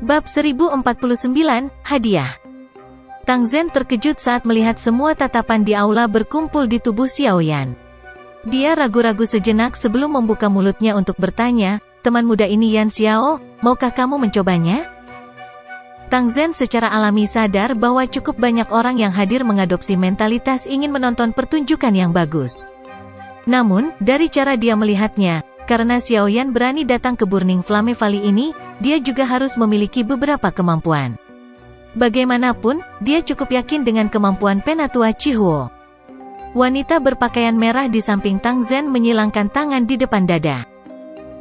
Bab 1049, Hadiah. Tang Zhen terkejut saat melihat semua tatapan di aula berkumpul di tubuh Xiaoyan. Dia ragu-ragu sejenak sebelum membuka mulutnya untuk bertanya, "Teman muda ini Yan Xiao, maukah kamu mencobanya?" Tang Zhen secara alami sadar bahwa cukup banyak orang yang hadir mengadopsi mentalitas ingin menonton pertunjukan yang bagus. Namun, dari cara dia melihatnya, karena Xiaoyan berani datang ke Burning Flame Valley ini, dia juga harus memiliki beberapa kemampuan. Bagaimanapun, dia cukup yakin dengan kemampuan Penatua Chihuo. Wanita berpakaian merah di samping Tang Zhen menyilangkan tangan di depan dada.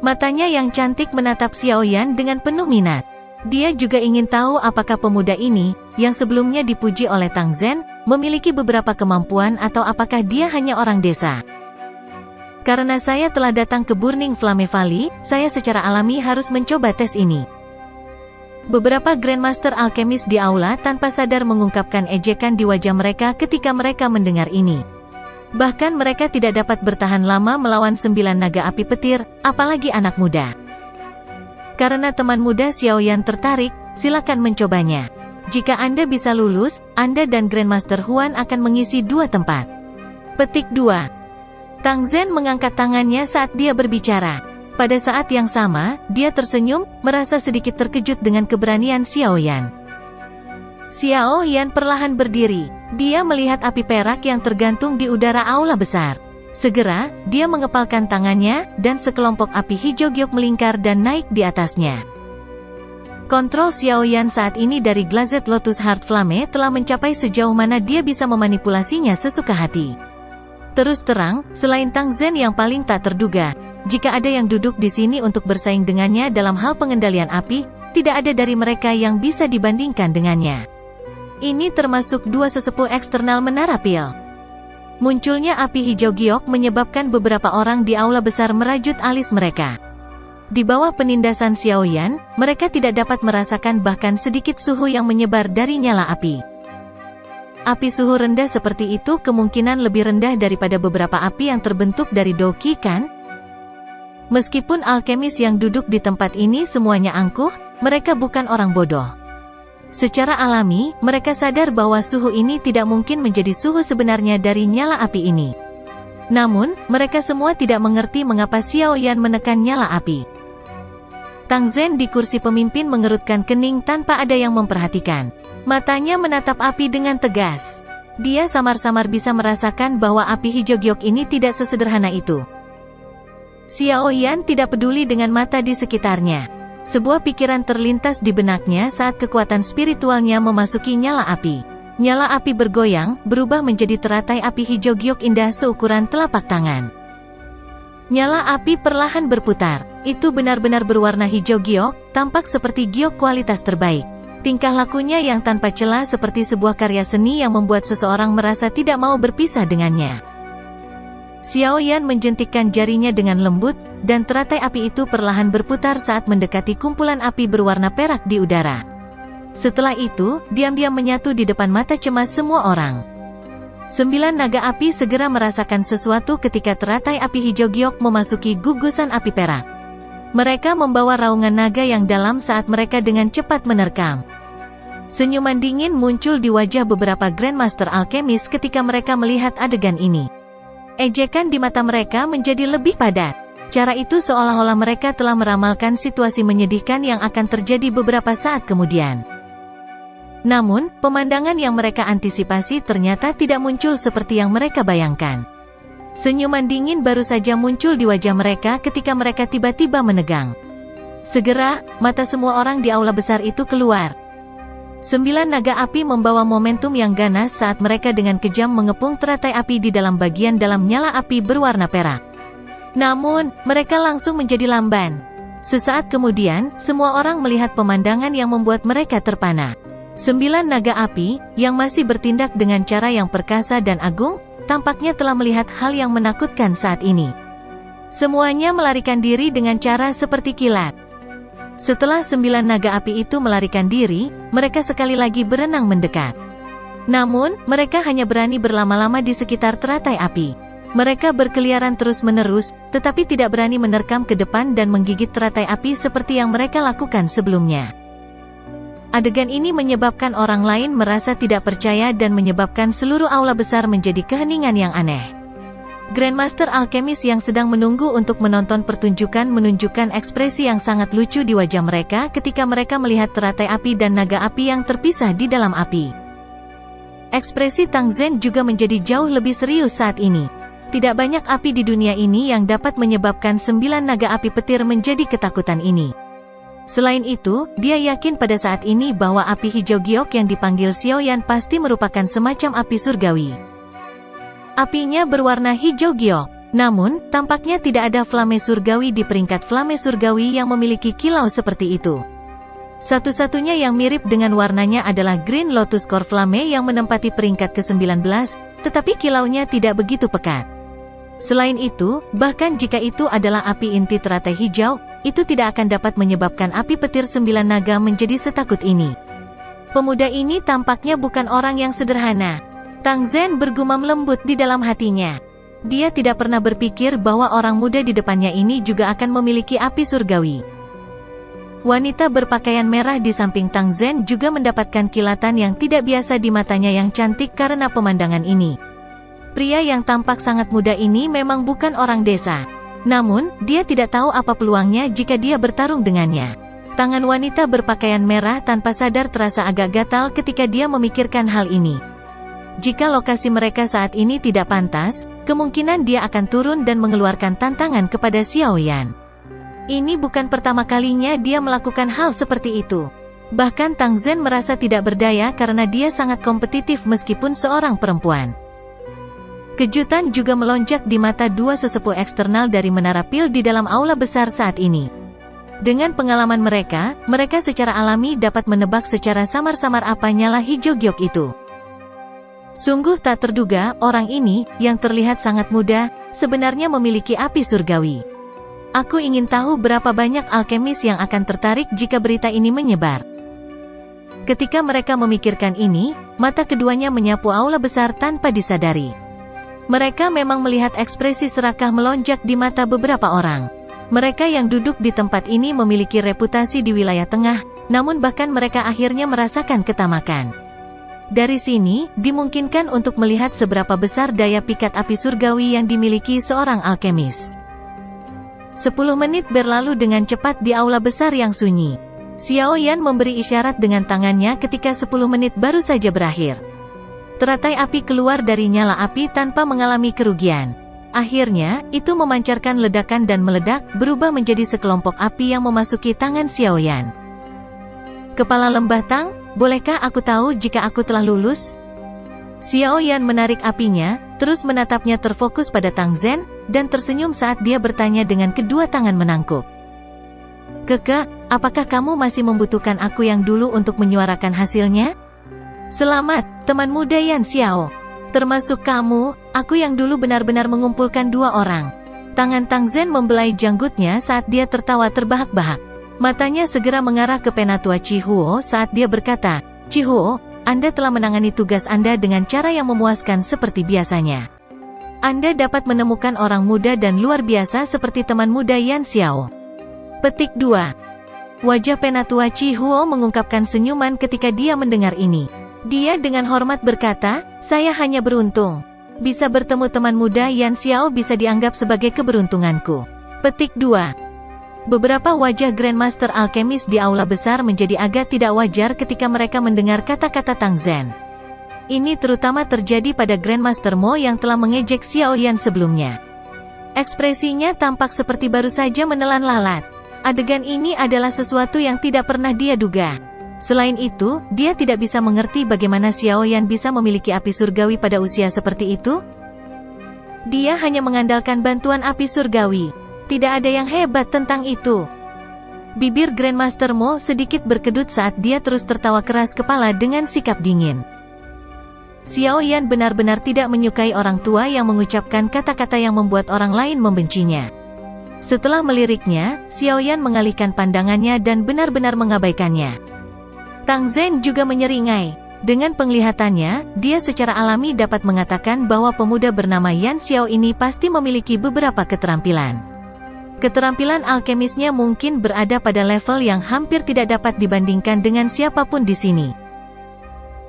Matanya yang cantik menatap Xiaoyan dengan penuh minat. Dia juga ingin tahu apakah pemuda ini, yang sebelumnya dipuji oleh Tang Zhen, memiliki beberapa kemampuan atau apakah dia hanya orang desa. Karena saya telah datang ke Burning Flame Valley, saya secara alami harus mencoba tes ini. Beberapa Grandmaster Alkemis di aula tanpa sadar mengungkapkan ejekan di wajah mereka ketika mereka mendengar ini. Bahkan mereka tidak dapat bertahan lama melawan 9 naga api petir, apalagi anak muda. Karena teman muda Xiaoyan tertarik, silakan mencobanya. Jika Anda bisa lulus, Anda dan Grandmaster Huan akan mengisi 2 tempat. Petik 2. Tang Zhen mengangkat tangannya saat dia berbicara. Pada saat yang sama, dia tersenyum, merasa sedikit terkejut dengan keberanian Xiaoyan. Xiaoyan perlahan berdiri. Dia melihat api perak yang tergantung di udara aula besar. Segera, dia mengepalkan tangannya, dan sekelompok api hijau giok melingkar dan naik di atasnya. Kontrol Xiaoyan saat ini dari Glazed Lotus Heart Flame telah mencapai sejauh mana dia bisa memanipulasinya sesuka hati. Terus terang, selain Tang Zhen yang paling tak terduga, jika ada yang duduk di sini untuk bersaing dengannya dalam hal pengendalian api, tidak ada dari mereka yang bisa dibandingkan dengannya. Ini termasuk 2 sesepuh eksternal Menara Pil. Munculnya api hijau giok menyebabkan beberapa orang di aula besar merajut alis mereka. Di bawah penindasan Xiaoyan, mereka tidak dapat merasakan bahkan sedikit suhu yang menyebar dari nyala api. Api suhu rendah seperti itu kemungkinan lebih rendah daripada beberapa api yang terbentuk dari Doqi kan? Meskipun alkemis yang duduk di tempat ini semuanya angkuh, mereka bukan orang bodoh. Secara alami, mereka sadar bahwa suhu ini tidak mungkin menjadi suhu sebenarnya dari nyala api ini. Namun, mereka semua tidak mengerti mengapa Xiaoyan menekan nyala api. Tang Zhen di kursi pemimpin mengerutkan kening tanpa ada yang memperhatikan. Matanya menatap api dengan tegas. Dia samar-samar bisa merasakan bahwa api hijau giok ini tidak sesederhana itu. Xiaoyan tidak peduli dengan mata di sekitarnya. Sebuah pikiran terlintas di benaknya saat kekuatan spiritualnya memasuki nyala api. Nyala api bergoyang, berubah menjadi teratai api hijau giok indah seukuran telapak tangan. Nyala api perlahan berputar. Itu benar-benar berwarna hijau giok, tampak seperti giok kualitas terbaik. Tingkah lakunya yang tanpa celah seperti sebuah karya seni yang membuat seseorang merasa tidak mau berpisah dengannya. Xiaoyan menjentikkan jarinya dengan lembut, dan teratai api itu perlahan berputar saat mendekati kumpulan api berwarna perak di udara. Setelah itu, diam-diam menyatu di depan mata cemas semua orang. 9 naga api segera merasakan sesuatu ketika teratai api hijau giok memasuki gugusan api perak. Mereka membawa raungan naga yang dalam saat mereka dengan cepat menerkam. Senyuman dingin muncul di wajah beberapa Grandmaster Alkemis ketika mereka melihat adegan ini. Ejekan di mata mereka menjadi lebih padat. Cara itu seolah-olah mereka telah meramalkan situasi menyedihkan yang akan terjadi beberapa saat kemudian. Namun, pemandangan yang mereka antisipasi ternyata tidak muncul seperti yang mereka bayangkan. Senyuman dingin baru saja muncul di wajah mereka ketika mereka tiba-tiba menegang. Segera, mata semua orang di aula besar itu keluar. 9 naga api membawa momentum yang ganas saat mereka dengan kejam mengepung teratai api di dalam bagian dalam nyala api berwarna perak. Namun, mereka langsung menjadi lamban. Sesaat kemudian, semua orang melihat pemandangan yang membuat mereka terpana. 9 naga api, yang masih bertindak dengan cara yang perkasa dan agung, tampaknya telah melihat hal yang menakutkan saat ini. Semuanya melarikan diri dengan cara seperti kilat. Setelah 9 naga api itu melarikan diri, mereka sekali lagi berenang mendekat. Namun, mereka hanya berani berlama-lama di sekitar teratai api. Mereka berkeliaran terus-menerus, tetapi tidak berani menerkam ke depan dan menggigit teratai api seperti yang mereka lakukan sebelumnya. Adegan ini menyebabkan orang lain merasa tidak percaya dan menyebabkan seluruh aula besar menjadi keheningan yang aneh. Grandmaster Alkemis yang sedang menunggu untuk menonton pertunjukan menunjukkan ekspresi yang sangat lucu di wajah mereka ketika mereka melihat teratai api dan naga api yang terpisah di dalam api. Ekspresi Tang Zhen juga menjadi jauh lebih serius saat ini. Tidak banyak api di dunia ini yang dapat menyebabkan 9 naga api petir menjadi ketakutan ini. Selain itu, dia yakin pada saat ini bahwa api hijau giok yang dipanggil Xiaoyan pasti merupakan semacam api surgawi. Apinya berwarna hijau giok. Namun, tampaknya tidak ada flame surgawi di peringkat flame surgawi yang memiliki kilau seperti itu. Satu-satunya yang mirip dengan warnanya adalah Green Lotus Core Flame yang menempati peringkat ke-19, tetapi kilaunya tidak begitu pekat. Selain itu, bahkan jika itu adalah api inti teratai hijau, itu tidak akan dapat menyebabkan api petir 9 naga menjadi setakut ini. Pemuda ini tampaknya bukan orang yang sederhana. Tang Zhen bergumam lembut di dalam hatinya. Dia tidak pernah berpikir bahwa orang muda di depannya ini juga akan memiliki api surgawi. Wanita berpakaian merah di samping Tang Zhen juga mendapatkan kilatan yang tidak biasa di matanya yang cantik karena pemandangan ini. Pria yang tampak sangat muda ini memang bukan orang desa. Namun, dia tidak tahu apa peluangnya jika dia bertarung dengannya. Tangan wanita berpakaian merah tanpa sadar terasa agak gatal ketika dia memikirkan hal ini. Jika lokasi mereka saat ini tidak pantas, kemungkinan dia akan turun dan mengeluarkan tantangan kepada Xiaoyan. Ini bukan pertama kalinya dia melakukan hal seperti itu. Bahkan Tang Zhen merasa tidak berdaya karena dia sangat kompetitif meskipun seorang perempuan. Kejutan juga melonjak di mata dua sesepuh eksternal dari Menara Pil di dalam aula besar saat ini. Dengan pengalaman mereka secara alami dapat menebak secara samar-samar apa nyala hijau giok itu. Sungguh tak terduga, orang ini, yang terlihat sangat muda, sebenarnya memiliki api surgawi. Aku ingin tahu berapa banyak alkemis yang akan tertarik jika berita ini menyebar. Ketika mereka memikirkan ini, mata keduanya menyapu aula besar tanpa disadari. Mereka memang melihat ekspresi serakah melonjak di mata beberapa orang. Mereka yang duduk di tempat ini memiliki reputasi di wilayah tengah, namun bahkan mereka akhirnya merasakan ketamakan. Dari sini, dimungkinkan untuk melihat seberapa besar daya pikat api surgawi yang dimiliki seorang alkemis. 10 menit berlalu dengan cepat di aula besar yang sunyi. Xiaoyan memberi isyarat dengan tangannya ketika 10 menit baru saja berakhir. Teratai api keluar dari nyala api tanpa mengalami kerugian. Akhirnya, itu memancarkan ledakan dan meledak, berubah menjadi sekelompok api yang memasuki tangan Xiaoyan. Kepala Lembah Tang, bolehkah aku tahu jika aku telah lulus? Xiaoyan menarik apinya, terus menatapnya terfokus pada Tang Zhen, dan tersenyum saat dia bertanya dengan kedua tangan menangkup. Keke, apakah kamu masih membutuhkan aku yang dulu untuk menyuarakan hasilnya? Selamat, teman muda Yan Xiao. Termasuk kamu, aku yang dulu benar-benar mengumpulkan 2 orang. Tangan Tang Zhen membelai janggutnya saat dia tertawa terbahak-bahak. Matanya segera mengarah ke Penatua Chihuo saat dia berkata, Chihuo, Anda telah menangani tugas Anda dengan cara yang memuaskan seperti biasanya. Anda dapat menemukan orang muda dan luar biasa seperti teman muda Yan Xiao. Petik 2. Wajah Penatua Chihuo mengungkapkan senyuman ketika dia mendengar ini. Dia dengan hormat berkata, saya hanya beruntung. Bisa bertemu teman muda Yan Xiao bisa dianggap sebagai keberuntunganku. Petik 2. Beberapa wajah Grandmaster Alkemis di aula besar menjadi agak tidak wajar ketika mereka mendengar kata-kata Tang Zhen. Ini terutama terjadi pada Grandmaster Mo yang telah mengejek Xiaoyan sebelumnya. Ekspresinya tampak seperti baru saja menelan lalat. Adegan ini adalah sesuatu yang tidak pernah dia duga. Selain itu, dia tidak bisa mengerti bagaimana Xiaoyan bisa memiliki api surgawi pada usia seperti itu. Dia hanya mengandalkan bantuan api surgawi. Tidak ada yang hebat tentang itu. Bibir Grandmaster Mo sedikit berkedut saat dia terus tertawa keras kepala dengan sikap dingin. Xiaoyan benar-benar tidak menyukai orang tua yang mengucapkan kata-kata yang membuat orang lain membencinya. Setelah meliriknya, Xiaoyan mengalihkan pandangannya dan benar-benar mengabaikannya. Tang Zhen juga menyeringai. Dengan penglihatannya, dia secara alami dapat mengatakan bahwa pemuda bernama Yan Xiao ini pasti memiliki beberapa keterampilan. Keterampilan alkemisnya mungkin berada pada level yang hampir tidak dapat dibandingkan dengan siapapun di sini.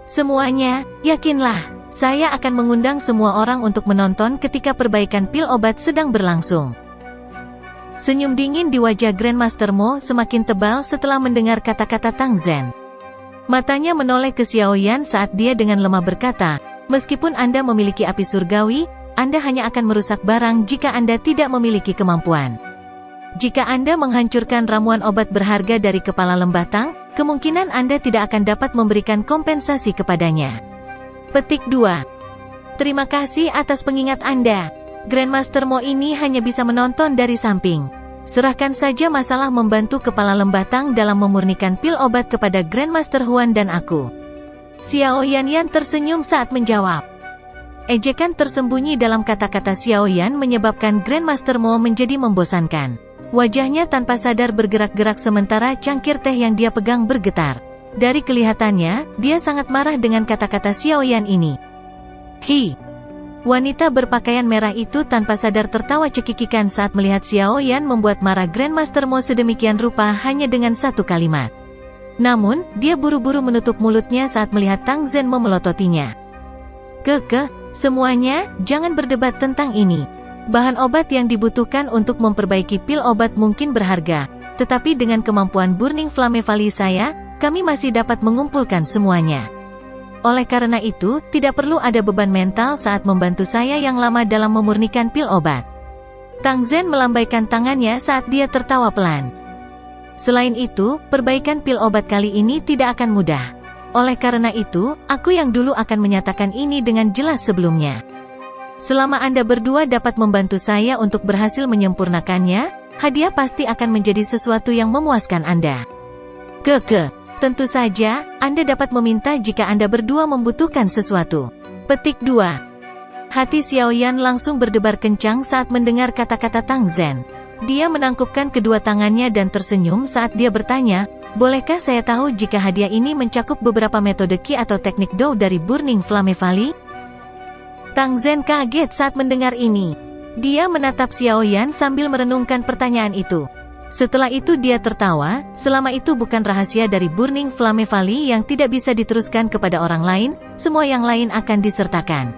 Semuanya, yakinlah, saya akan mengundang semua orang untuk menonton ketika perbaikan pil obat sedang berlangsung. Senyum dingin di wajah Grandmaster Mo semakin tebal setelah mendengar kata-kata Tang Zhen. Matanya menoleh ke Xiaoyan saat dia dengan lemah berkata, meskipun Anda memiliki api surgawi, Anda hanya akan merusak barang jika Anda tidak memiliki kemampuan. Jika Anda menghancurkan ramuan obat berharga dari kepala lembah Tang, kemungkinan Anda tidak akan dapat memberikan kompensasi kepadanya. Petik 2. Terima kasih atas pengingat Anda. Grandmaster Mo ini hanya bisa menonton dari samping. Serahkan saja masalah membantu kepala lembah Tang dalam memurnikan pil obat kepada Grandmaster Huan dan aku. Xiao Yan tersenyum saat menjawab. Ejekan tersembunyi dalam kata-kata Xiao Yan menyebabkan Grandmaster Mo menjadi membosankan. Wajahnya tanpa sadar bergerak-gerak sementara cangkir teh yang dia pegang bergetar. Dari kelihatannya, dia sangat marah dengan kata-kata Xiao Yan ini. Hi! Wanita berpakaian merah itu tanpa sadar tertawa cekikikan saat melihat Xiao Yan membuat marah Grandmaster Mo sedemikian rupa hanya dengan satu kalimat. Namun, dia buru-buru menutup mulutnya saat melihat Tang Zhen memelototinya. Semuanya, jangan berdebat tentang ini. Bahan obat yang dibutuhkan untuk memperbaiki pil obat mungkin berharga, tetapi dengan kemampuan Burning Flame Valley saya, kami masih dapat mengumpulkan semuanya. Oleh karena itu, tidak perlu ada beban mental saat membantu saya yang lama dalam memurnikan pil obat. Tang Zhen melambaikan tangannya saat dia tertawa pelan. Selain itu, perbaikan pil obat kali ini tidak akan mudah. Oleh karena itu, aku yang dulu akan menyatakan ini dengan jelas sebelumnya. Selama Anda berdua dapat membantu saya untuk berhasil menyempurnakannya, hadiah pasti akan menjadi sesuatu yang memuaskan Anda. Tentu saja, Anda dapat meminta jika Anda berdua membutuhkan sesuatu. Petik 2. Hati Xiao Yan langsung berdebar kencang saat mendengar kata-kata Tang Zhen. Dia menangkupkan kedua tangannya dan tersenyum saat dia bertanya, bolehkah saya tahu jika hadiah ini mencakup beberapa metode Qi atau teknik Dou dari Burning Flame Valley? Tang Zhen kaget saat mendengar ini. Dia menatap Xiao Yan sambil merenungkan pertanyaan itu. Setelah itu dia tertawa, selama itu bukan rahasia dari Burning Flame Valley yang tidak bisa diteruskan kepada orang lain, semua yang lain akan disertakan.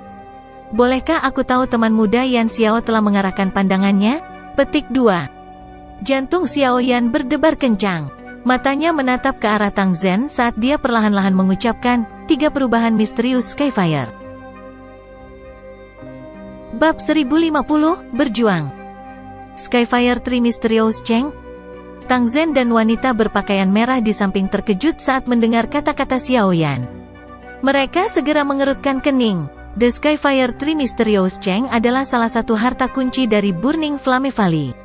Bolehkah aku tahu teman muda Yan Xiao telah mengarahkan pandangannya? Petik 2. Jantung Xiao Yan berdebar kencang. Matanya menatap ke arah Tang Zhen saat dia perlahan-lahan mengucapkan, 3 perubahan misterius Skyfire. Bab 1050, Berjuang. Skyfire 3 Mysterious Cheng. Tang Zhen dan wanita berpakaian merah di samping terkejut saat mendengar kata-kata Xiao Yan. Mereka segera mengerutkan kening. The Skyfire 3 Mysterious Cheng adalah salah satu harta kunci dari Burning Flame Valley.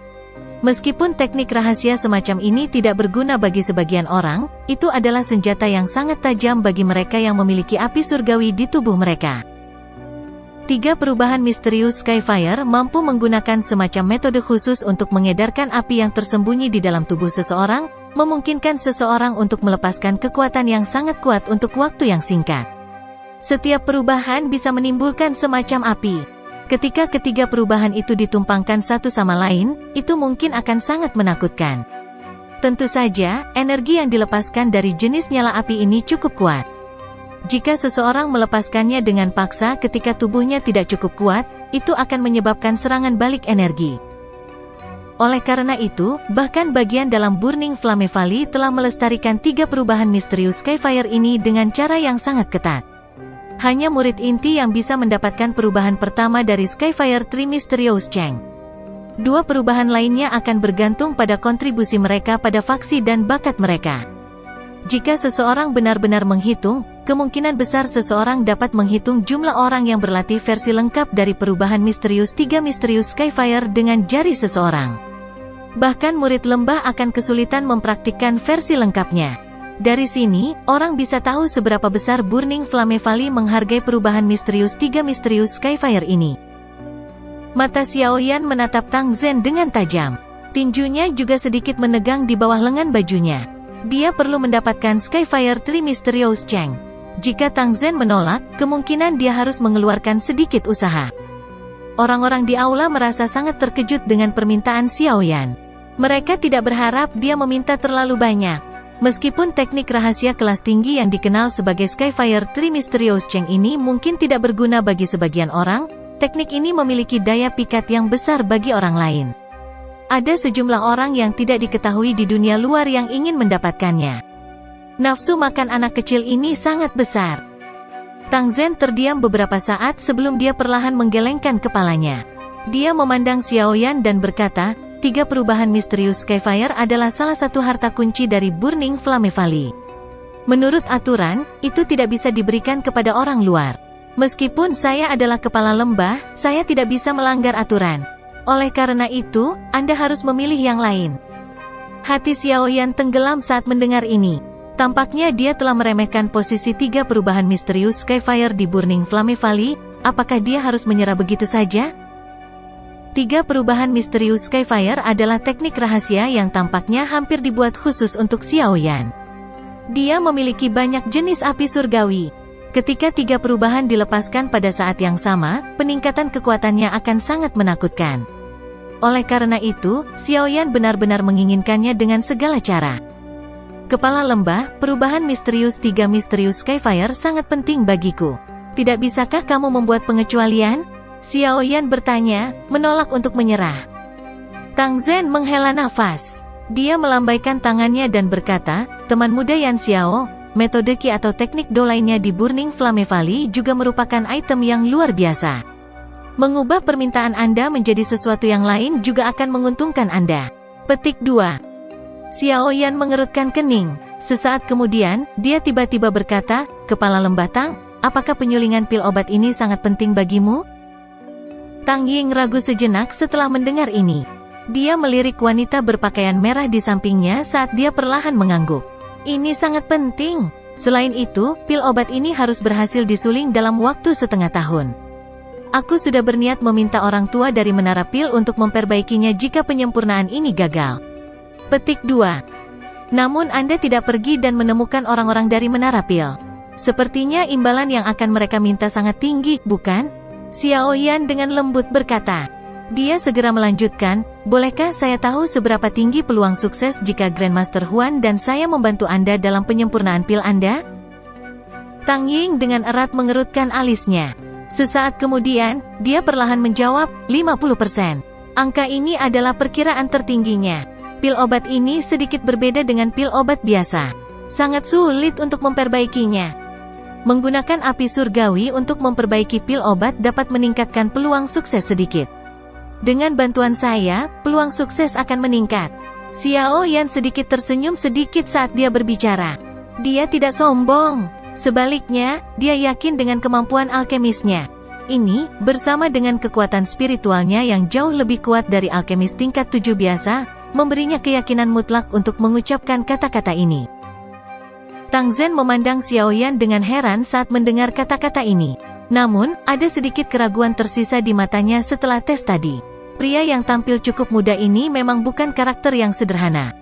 Meskipun teknik rahasia semacam ini tidak berguna bagi sebagian orang, itu adalah senjata yang sangat tajam bagi mereka yang memiliki api surgawi di tubuh mereka. 3 perubahan misterius Skyfire mampu menggunakan semacam metode khusus untuk mengedarkan api yang tersembunyi di dalam tubuh seseorang, memungkinkan seseorang untuk melepaskan kekuatan yang sangat kuat untuk waktu yang singkat. Setiap perubahan bisa menimbulkan semacam api. Ketika ketiga perubahan itu ditumpangkan satu sama lain, itu mungkin akan sangat menakutkan. Tentu saja, energi yang dilepaskan dari jenis nyala api ini cukup kuat. Jika seseorang melepaskannya dengan paksa ketika tubuhnya tidak cukup kuat, itu akan menyebabkan serangan balik energi. Oleh karena itu, bahkan bagian dalam Burning Flame Valley telah melestarikan 3 perubahan misterius Skyfire ini dengan cara yang sangat ketat. Hanya murid inti yang bisa mendapatkan perubahan pertama dari Skyfire 3 Mysterious Cheng. 2 perubahan lainnya akan bergantung pada kontribusi mereka pada faksi dan bakat mereka. Jika seseorang benar-benar menghitung, kemungkinan besar seseorang dapat menghitung jumlah orang yang berlatih versi lengkap dari perubahan misterius 3 Mysterious Skyfire dengan jari seseorang. Bahkan murid lembah akan kesulitan mempraktikkan versi lengkapnya. Dari sini, orang bisa tahu seberapa besar Burning Flame Valley menghargai perubahan misterius 3 Mysterious Skyfire ini. Mata Xiao Yan menatap Tang Zhen dengan tajam. Tinjunya juga sedikit menegang di bawah lengan bajunya. Dia perlu mendapatkan Skyfire 3 Mysterious Cheng. Jika Tang Zhen menolak, kemungkinan dia harus mengeluarkan sedikit usaha. Orang-orang di aula merasa sangat terkejut dengan permintaan Xiaoyan. Mereka tidak berharap dia meminta terlalu banyak. Meskipun teknik rahasia kelas tinggi yang dikenal sebagai Skyfire Tree Mysterious Cheng ini mungkin tidak berguna bagi sebagian orang, teknik ini memiliki daya pikat yang besar bagi orang lain. Ada sejumlah orang yang tidak diketahui di dunia luar yang ingin mendapatkannya. Nafsu makan anak kecil ini sangat besar. Tang Zhen terdiam beberapa saat sebelum dia perlahan menggelengkan kepalanya. Dia memandang Xiaoyan dan berkata, 3 perubahan misterius Skyfire adalah salah satu harta kunci dari Burning Flame Valley. Menurut aturan, itu tidak bisa diberikan kepada orang luar. Meskipun saya adalah kepala lembah, saya tidak bisa melanggar aturan. Oleh karena itu, Anda harus memilih yang lain. Hati Xiaoyan tenggelam saat mendengar ini. Tampaknya dia telah meremehkan posisi 3 perubahan misterius Skyfire di Burning Flame Valley. Apakah dia harus menyerah begitu saja? 3 perubahan misterius Skyfire adalah teknik rahasia yang tampaknya hampir dibuat khusus untuk Xiaoyan. Dia memiliki banyak jenis api surgawi. Ketika 3 perubahan dilepaskan pada saat yang sama, peningkatan kekuatannya akan sangat menakutkan. Oleh karena itu, Xiaoyan benar-benar menginginkannya dengan segala cara. Kepala lembah, perubahan misterius 3 misterius Skyfire sangat penting bagiku. Tidak bisakah kamu membuat pengecualian? Xiaoyan bertanya, menolak untuk menyerah. Tang Zhen menghela nafas. Dia melambaikan tangannya dan berkata, teman muda Yan Xiao, metode Qi atau teknik Do lainnya di Burning Flame Valley juga merupakan item yang luar biasa. Mengubah permintaan Anda menjadi sesuatu yang lain juga akan menguntungkan Anda. Petik 2. Xiaoyan mengerutkan kening. Sesaat kemudian, dia tiba-tiba berkata, Kepala Lembah Tang, apakah penyulingan pil obat ini sangat penting bagimu? Tang Ying ragu sejenak setelah mendengar ini. Dia melirik wanita berpakaian merah di sampingnya saat dia perlahan mengangguk. Ini sangat penting. Selain itu, pil obat ini harus berhasil disuling dalam waktu setengah tahun. Aku sudah berniat meminta orang tua dari Menara Pil untuk memperbaikinya jika penyempurnaan ini gagal. Petik 2. Namun Anda tidak pergi dan menemukan orang-orang dari Menara Pil. Sepertinya imbalan yang akan mereka minta sangat tinggi, bukan? Xiaoyan dengan lembut berkata. Dia segera melanjutkan, bolehkah saya tahu seberapa tinggi peluang sukses jika Grandmaster Huan dan saya membantu Anda dalam penyempurnaan pil Anda? Tang Ying dengan erat mengerutkan alisnya. Sesaat kemudian, dia perlahan menjawab, 50%. Angka ini adalah perkiraan tertingginya. Pil obat ini sedikit berbeda dengan pil obat biasa. Sangat sulit untuk memperbaikinya. Menggunakan api surgawi untuk memperbaiki pil obat dapat meningkatkan peluang sukses sedikit. Dengan bantuan saya, peluang sukses akan meningkat. Xiaoyan sedikit tersenyum sedikit saat dia berbicara. Dia tidak sombong. Sebaliknya, dia yakin dengan kemampuan alkemisnya. Ini, bersama dengan kekuatan spiritualnya yang jauh lebih kuat dari alkemis tingkat 7 biasa, memberinya keyakinan mutlak untuk mengucapkan kata-kata ini. Tang Zhen memandang Xiaoyan dengan heran saat mendengar kata-kata ini. Namun, ada sedikit keraguan tersisa di matanya setelah tes tadi. Pria yang tampil cukup muda ini memang bukan karakter yang sederhana.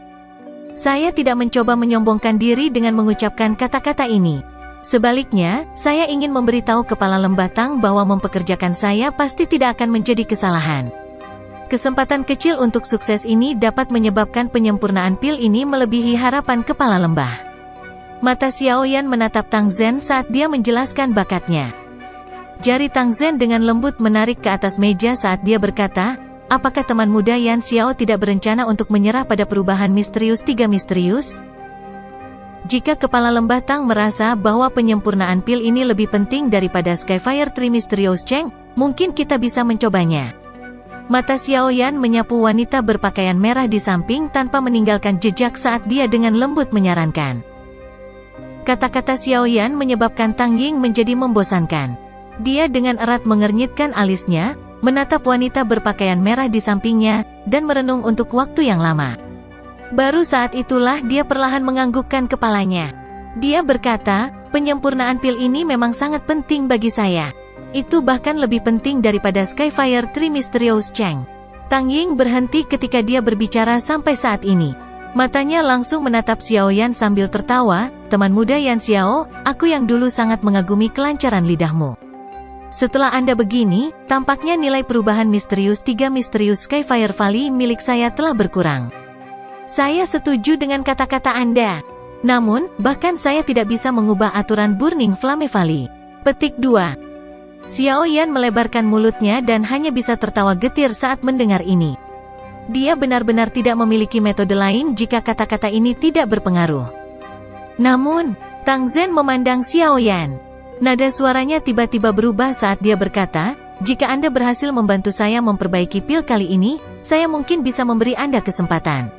Saya tidak mencoba menyombongkan diri dengan mengucapkan kata-kata ini. Sebaliknya, saya ingin memberitahu Kepala Lembah Tang bahwa mempekerjakan saya pasti tidak akan menjadi kesalahan. Kesempatan kecil untuk sukses ini dapat menyebabkan penyempurnaan pil ini melebihi harapan Kepala Lembah. Mata Xiaoyan menatap Tang Zhen saat dia menjelaskan bakatnya. Jari Tang Zhen dengan lembut menarik ke atas meja saat dia berkata, apakah teman muda Yan Xiao tidak berencana untuk menyerah pada perubahan misterius 3 misterius? Jika Kepala Lembah Tang merasa bahwa penyempurnaan pil ini lebih penting daripada Skyfire Tree Mysterious Cheng, mungkin kita bisa mencobanya. Mata Xiaoyan menyapu wanita berpakaian merah di samping tanpa meninggalkan jejak saat dia dengan lembut menyarankan. Kata-kata Xiaoyan menyebabkan Tang Ying menjadi membosankan. Dia dengan erat mengernyitkan alisnya, menatap wanita berpakaian merah di sampingnya, dan merenung untuk waktu yang lama. Baru saat itulah dia perlahan menganggukkan kepalanya. Dia berkata, penyempurnaan pil ini memang sangat penting bagi saya. Itu bahkan lebih penting daripada Skyfire Tree Mysterious Cheng. Tang Ying berhenti ketika dia berbicara sampai saat ini. Matanya langsung menatap Xiaoyan sambil tertawa, teman muda Yan Xiao, aku yang dulu sangat mengagumi kelancaran lidahmu. Setelah Anda begini, tampaknya nilai perubahan misterius 3 Misterius Skyfire Valley milik saya telah berkurang. Saya setuju dengan kata-kata Anda. Namun, bahkan saya tidak bisa mengubah aturan Burning Flame Valley. Petik 2. Xiao Yan melebarkan mulutnya dan hanya bisa tertawa getir saat mendengar ini. Dia benar-benar tidak memiliki metode lain jika kata-kata ini tidak berpengaruh. Namun, Tang Zhen memandang Xiao Yan. Nada suaranya tiba-tiba berubah saat dia berkata, "Jika Anda berhasil membantu saya memperbaiki pil kali ini, saya mungkin bisa memberi Anda kesempatan.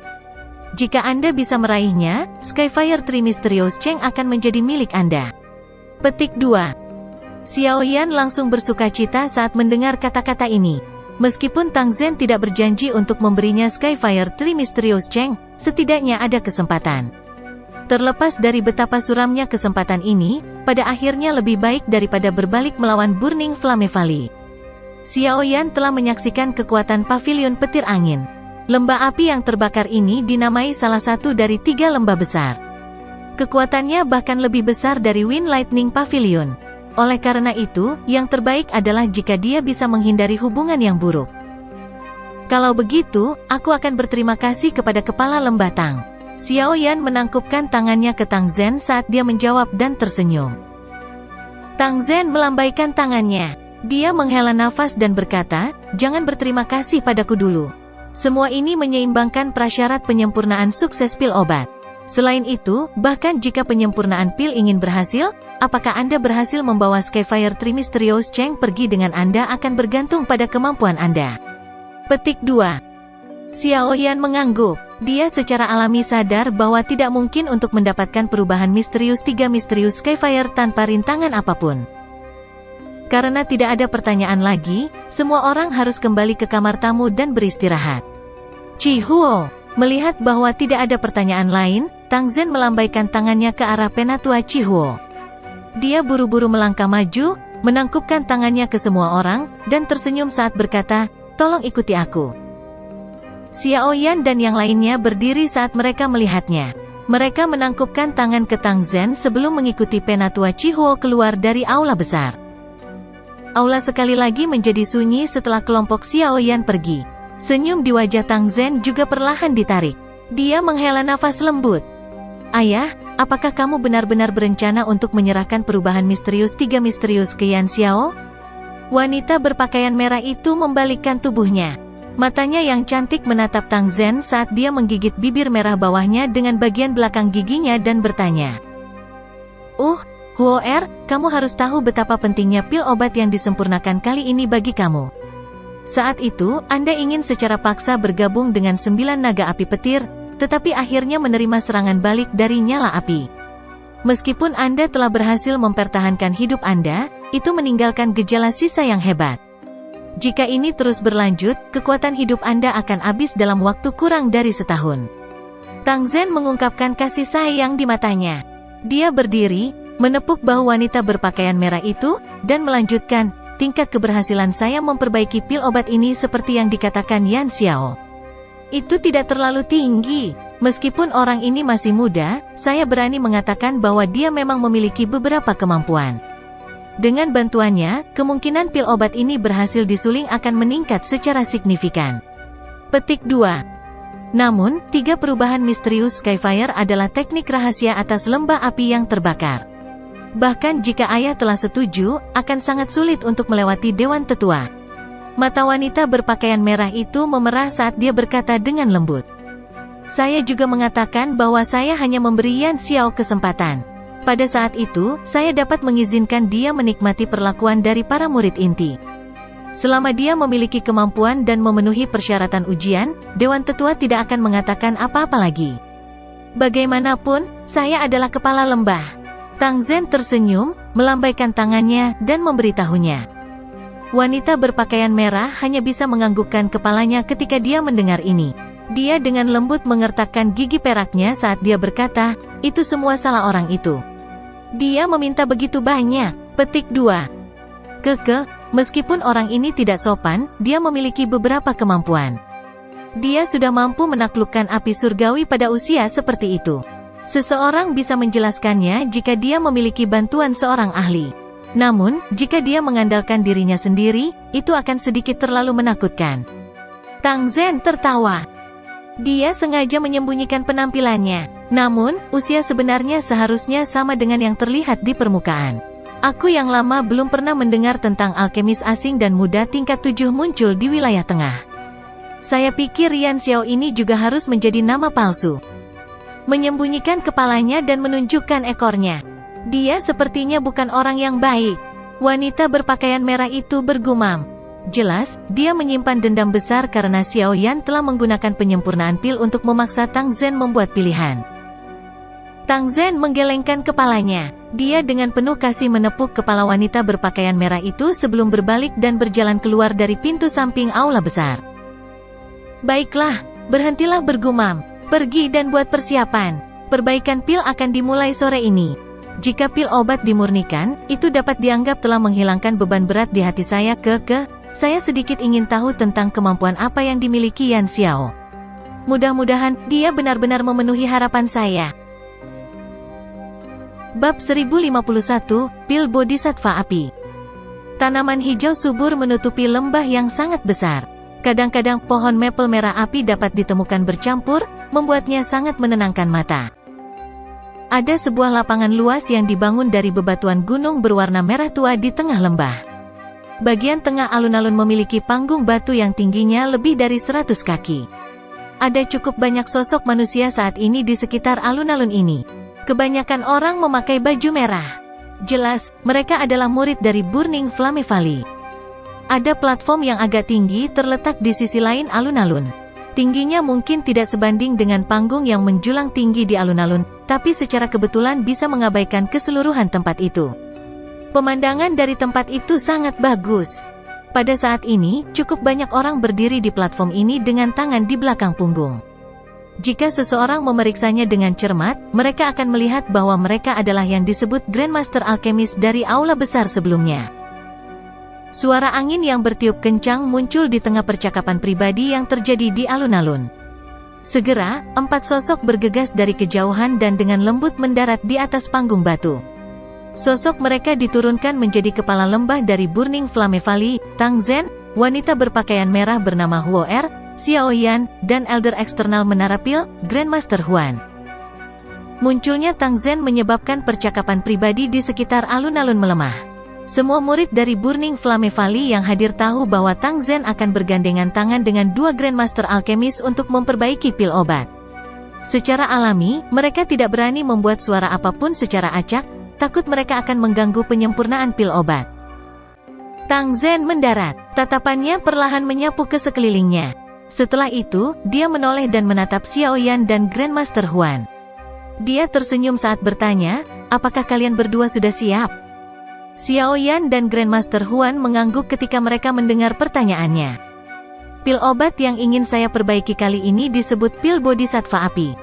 Jika Anda bisa meraihnya, Skyfire 3 Misterius Cheng akan menjadi milik Anda." Petik 2. Xiao Yan langsung bersukacita saat mendengar kata-kata ini. Meskipun Tang Zhen tidak berjanji untuk memberinya Skyfire 3 Misterius Cheng, setidaknya ada kesempatan. Terlepas dari betapa suramnya kesempatan ini, pada akhirnya lebih baik daripada berbalik melawan Burning Flame Valley. Xiao Yan telah menyaksikan kekuatan pavilion petir angin. Lembah api yang terbakar ini dinamai salah satu dari 3 lembah besar. Kekuatannya bahkan lebih besar dari Wind Lightning Pavilion. Oleh karena itu, yang terbaik adalah jika dia bisa menghindari hubungan yang buruk. Kalau begitu, aku akan berterima kasih kepada Kepala Lembah Tang. Xiao Yan menangkupkan tangannya ke Tang Zhen saat dia menjawab dan tersenyum. Tang Zhen melambaikan tangannya. Dia menghela nafas dan berkata, "Jangan berterima kasih padaku dulu. Semua ini menyeimbangkan prasyarat penyempurnaan sukses pil obat. Selain itu, bahkan jika penyempurnaan pil ingin berhasil, apakah Anda berhasil membawa Skyfire 3 Misterius Cheng pergi dengan Anda akan bergantung pada kemampuan Anda." Petik 2. Xiao Yan mengangguk. Dia secara alami sadar bahwa tidak mungkin untuk mendapatkan perubahan misterius 3 Misterius Skyfire tanpa rintangan apapun. Karena tidak ada pertanyaan lagi, semua orang harus kembali ke kamar tamu dan beristirahat. Chi Huo, melihat bahwa tidak ada pertanyaan lain, Tang Zhen melambaikan tangannya ke arah penatua Chi Huo. Dia buru-buru melangkah maju, menangkupkan tangannya ke semua orang, dan tersenyum saat berkata, "Tolong ikuti aku." Xiao Yan dan yang lainnya berdiri saat mereka melihatnya. Mereka menangkupkan tangan ke Tang Zhen sebelum mengikuti penatua Chi Huo keluar dari aula besar. Aula sekali lagi menjadi sunyi setelah kelompok Xiao Yan pergi. Senyum di wajah Tang Zhen juga perlahan ditarik. Dia menghela nafas lembut. "Ayah, apakah kamu benar-benar berencana untuk menyerahkan perubahan misterius 3 Misterius ke Yan Xiao?" Wanita berpakaian merah itu membalikkan tubuhnya. Matanya yang cantik menatap Tang Zhen saat dia menggigit bibir merah bawahnya dengan bagian belakang giginya dan bertanya, Huo kamu harus tahu betapa pentingnya pil obat yang disempurnakan kali ini bagi kamu. Saat itu, Anda ingin secara paksa bergabung dengan 9 naga api petir, tetapi akhirnya menerima serangan balik dari nyala api. Meskipun Anda telah berhasil mempertahankan hidup Anda, itu meninggalkan gejala sisa yang hebat. Jika ini terus berlanjut, kekuatan hidup Anda akan habis dalam waktu kurang dari setahun. Tang Zhen mengungkapkan kasih sayang di matanya. Dia berdiri, menepuk bahu wanita berpakaian merah itu, dan melanjutkan, "Tingkat keberhasilan saya memperbaiki pil obat ini seperti yang dikatakan Yan Xiao. Itu tidak terlalu tinggi. Meskipun orang ini masih muda, saya berani mengatakan bahwa dia memang memiliki beberapa kemampuan. Dengan bantuannya, kemungkinan pil obat ini berhasil disuling akan meningkat secara signifikan." Petik 2. Namun, 3 perubahan misterius Skyfire adalah teknik rahasia atas lembah api yang terbakar. Bahkan jika ayah telah setuju, akan sangat sulit untuk melewati Dewan Tetua. Mata wanita berpakaian merah itu memerah saat dia berkata dengan lembut. "Saya juga mengatakan bahwa saya hanya memberi Yan Xiao kesempatan. Pada saat itu, saya dapat mengizinkan dia menikmati perlakuan dari para murid inti. Selama dia memiliki kemampuan dan memenuhi persyaratan ujian, Dewan Tetua tidak akan mengatakan apa-apa lagi. Bagaimanapun, saya adalah kepala lembah." Tang Zhen tersenyum, melambaikan tangannya, dan memberitahunya. Wanita berpakaian merah hanya bisa menganggukkan kepalanya ketika dia mendengar ini. Dia dengan lembut mengertakkan gigi peraknya saat dia berkata, "Itu semua salah orang itu. Dia meminta begitu banyak." Petik 2. Meskipun orang ini tidak sopan, dia memiliki beberapa kemampuan. Dia sudah mampu menaklukkan api surgawi pada usia seperti itu. Seseorang bisa menjelaskannya jika dia memiliki bantuan seorang ahli. Namun, jika dia mengandalkan dirinya sendiri, itu akan sedikit terlalu menakutkan. Tang Zhen tertawa. Dia sengaja menyembunyikan penampilannya. Namun, usia sebenarnya seharusnya sama dengan yang terlihat di permukaan. Aku yang lama belum pernah mendengar tentang alkemis asing dan muda tingkat 7 muncul di wilayah tengah. Saya pikir Yan Xiao ini juga harus menjadi nama palsu. Menyembunyikan kepalanya dan menunjukkan ekornya. Dia sepertinya bukan orang yang baik. Wanita berpakaian merah itu bergumam. Jelas, dia menyimpan dendam besar karena Xiao Yan telah menggunakan penyempurnaan pil untuk memaksa Tang Zhen membuat pilihan. Tang Zhen menggelengkan kepalanya. Dia dengan penuh kasih menepuk kepala wanita berpakaian merah itu sebelum berbalik dan berjalan keluar dari pintu samping aula besar. Baiklah, berhentilah bergumam. Pergi dan buat persiapan. Perbaikan pil akan dimulai sore ini. Jika pil obat dimurnikan, itu dapat dianggap telah menghilangkan beban berat di hati saya. Saya sedikit ingin tahu tentang kemampuan apa yang dimiliki Yan Xiao. Mudah-mudahan, dia benar-benar memenuhi harapan saya. Bab 1051, Pil Bodhisattva Api. Tanaman hijau subur menutupi lembah yang sangat besar. Kadang-kadang pohon maple merah api dapat ditemukan bercampur, membuatnya sangat menenangkan mata. Ada sebuah lapangan luas yang dibangun dari bebatuan gunung berwarna merah tua di tengah lembah. Bagian tengah alun-alun memiliki panggung batu yang tingginya lebih dari 100 kaki. Ada cukup banyak sosok manusia saat ini di sekitar alun-alun ini. Kebanyakan orang memakai baju merah. Jelas, mereka adalah murid dari Burning Flame Valley. Ada platform yang agak tinggi terletak di sisi lain alun-alun. Tingginya mungkin tidak sebanding dengan panggung yang menjulang tinggi di alun-alun, tapi secara kebetulan bisa mengabaikan keseluruhan tempat itu. Pemandangan dari tempat itu sangat bagus. Pada saat ini, cukup banyak orang berdiri di platform ini dengan tangan di belakang punggung. Jika seseorang memeriksanya dengan cermat, mereka akan melihat bahwa mereka adalah yang disebut Grandmaster Alchemist dari aula besar sebelumnya. Suara angin yang bertiup kencang muncul di tengah percakapan pribadi yang terjadi di alun-alun. Segera, 4 sosok bergegas dari kejauhan dan dengan lembut mendarat di atas panggung batu. Sosok mereka diturunkan menjadi kepala lembah dari Burning Flame Valley, Tang Zhen, wanita berpakaian merah bernama Huo Er, Xiao Yan, dan Elder Eksternal Menara Pil, Grandmaster Huan. Munculnya Tang Zhen menyebabkan percakapan pribadi di sekitar alun-alun melemah. Semua murid dari Burning Flame Valley yang hadir tahu bahwa Tang Zhen akan bergandengan tangan dengan 2 Grandmaster Alchemist untuk memperbaiki pil obat. Secara alami, mereka tidak berani membuat suara apapun secara acak, takut mereka akan mengganggu penyempurnaan pil obat. Tang Zhen mendarat, tatapannya perlahan menyapu ke sekelilingnya. Setelah itu, dia menoleh dan menatap Xiao Yan dan Grandmaster Huan. Dia tersenyum saat bertanya, apakah kalian berdua sudah siap? Xiao Yan dan Grandmaster Huan mengangguk ketika mereka mendengar pertanyaannya. Pil obat yang ingin saya perbaiki kali ini disebut Pil Bodhisattva Api.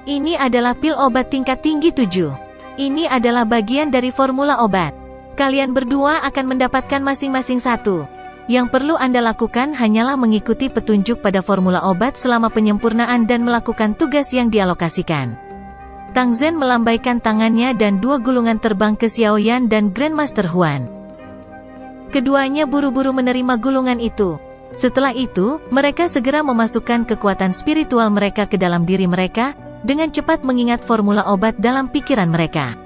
Ini adalah pil obat tingkat tinggi 7. Ini adalah bagian dari formula obat. Kalian berdua akan mendapatkan masing-masing 1. Yang perlu Anda lakukan hanyalah mengikuti petunjuk pada formula obat selama penyempurnaan dan melakukan tugas yang dialokasikan. Tang Zhen melambaikan tangannya dan 2 gulungan terbang ke Xiao Yan dan Grandmaster Huan. Keduanya buru-buru menerima gulungan itu. Setelah itu, mereka segera memasukkan kekuatan spiritual mereka ke dalam diri mereka, dengan cepat mengingat formula obat dalam pikiran mereka.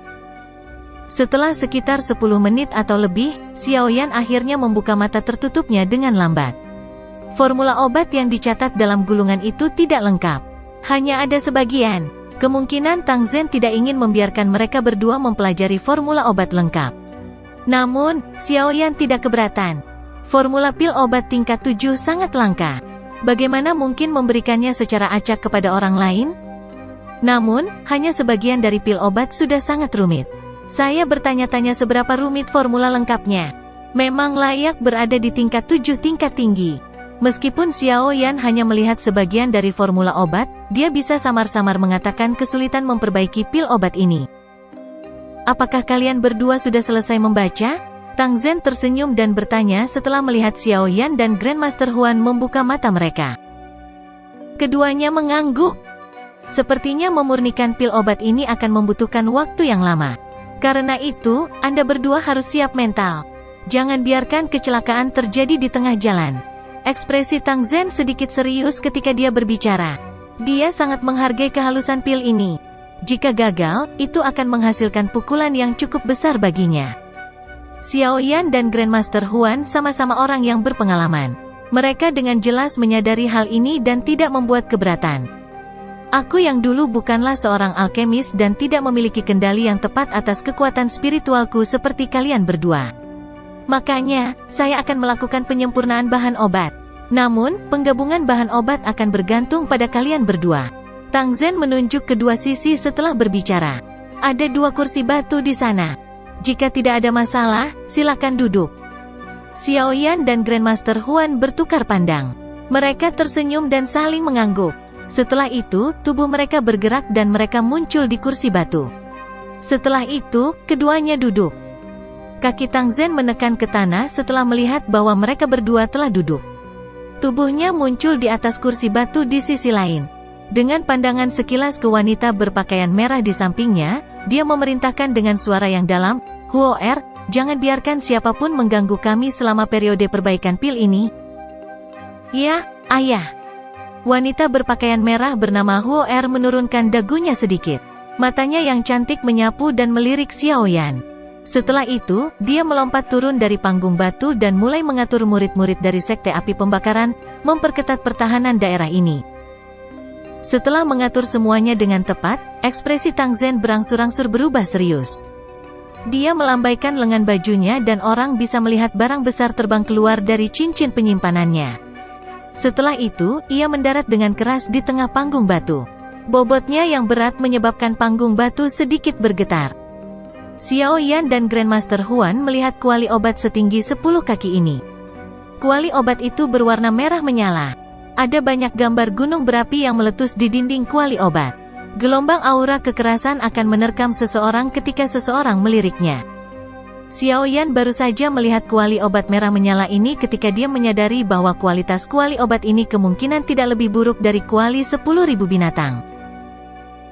Setelah sekitar 10 menit atau lebih, Xiao Yan akhirnya membuka mata tertutupnya dengan lambat. Formula obat yang dicatat dalam gulungan itu tidak lengkap. Hanya ada sebagian. Kemungkinan Tang Zhen tidak ingin membiarkan mereka berdua mempelajari formula obat lengkap. Namun, Xiao Yan tidak keberatan. Formula pil obat tingkat 7 sangat langka. Bagaimana mungkin memberikannya secara acak kepada orang lain? Namun, hanya sebagian dari pil obat sudah sangat rumit. Saya bertanya-tanya seberapa rumit formula lengkapnya. Memang layak berada di tingkat 7 tingkat tinggi. Meskipun Xiao Yan hanya melihat sebagian dari formula obat, dia bisa samar-samar mengatakan kesulitan memperbaiki pil obat ini. Apakah kalian berdua sudah selesai membaca? Tang Zhen tersenyum dan bertanya setelah melihat Xiao Yan dan Grandmaster Huan membuka mata mereka. Keduanya mengangguk. Sepertinya memurnikan pil obat ini akan membutuhkan waktu yang lama. Karena itu, Anda berdua harus siap mental. Jangan biarkan kecelakaan terjadi di tengah jalan. Ekspresi Tang Zhen sedikit serius ketika dia berbicara. Dia sangat menghargai kehalusan pil ini. Jika gagal, itu akan menghasilkan pukulan yang cukup besar baginya. Xiao Yan dan Grandmaster Huan sama-sama orang yang berpengalaman. Mereka dengan jelas menyadari hal ini dan tidak membuat keberatan. Aku yang dulu bukanlah seorang alkemis dan tidak memiliki kendali yang tepat atas kekuatan spiritualku seperti kalian berdua. Makanya, saya akan melakukan penyempurnaan bahan obat. Namun, penggabungan bahan obat akan bergantung pada kalian berdua. Tang Zhen menunjuk kedua sisi setelah berbicara. Ada 2 kursi batu di sana. Jika tidak ada masalah, silakan duduk. Xiao Yan dan Grandmaster Huan bertukar pandang. Mereka tersenyum dan saling mengangguk. Setelah itu, tubuh mereka bergerak dan mereka muncul di kursi batu. Setelah itu, keduanya duduk. Kaki Tang Zhen menekan ke tanah setelah melihat bahwa mereka berdua telah duduk. Tubuhnya muncul di atas kursi batu di sisi lain. Dengan pandangan sekilas ke wanita berpakaian merah di sampingnya, dia memerintahkan dengan suara yang dalam, "Huo Er, jangan biarkan siapapun mengganggu kami selama periode perbaikan pil ini." "Ya, ayah." Wanita berpakaian merah bernama Huo Er menurunkan dagunya sedikit. Matanya yang cantik menyapu dan melirik Xiao Yan. Setelah itu, dia melompat turun dari panggung batu dan mulai mengatur murid-murid dari Sekte Api Pembakaran, memperketat pertahanan daerah ini. Setelah mengatur semuanya dengan tepat, ekspresi Tang Zhen berangsur-angsur berubah serius. Dia melambaikan lengan bajunya dan orang bisa melihat barang besar terbang keluar dari cincin penyimpanannya. Setelah itu, ia mendarat dengan keras di tengah panggung batu. Bobotnya yang berat menyebabkan panggung batu sedikit bergetar. Xiao Yan dan Grandmaster Huan melihat kuali obat setinggi 10 kaki ini. Kuali obat itu berwarna merah menyala. Ada banyak gambar gunung berapi yang meletus di dinding kuali obat. Gelombang aura kekerasan akan menerkam seseorang ketika seseorang meliriknya. Xiao Yan baru saja melihat kuali obat merah menyala ini ketika dia menyadari bahwa kualitas kuali obat ini kemungkinan tidak lebih buruk dari kuali 10.000 binatang.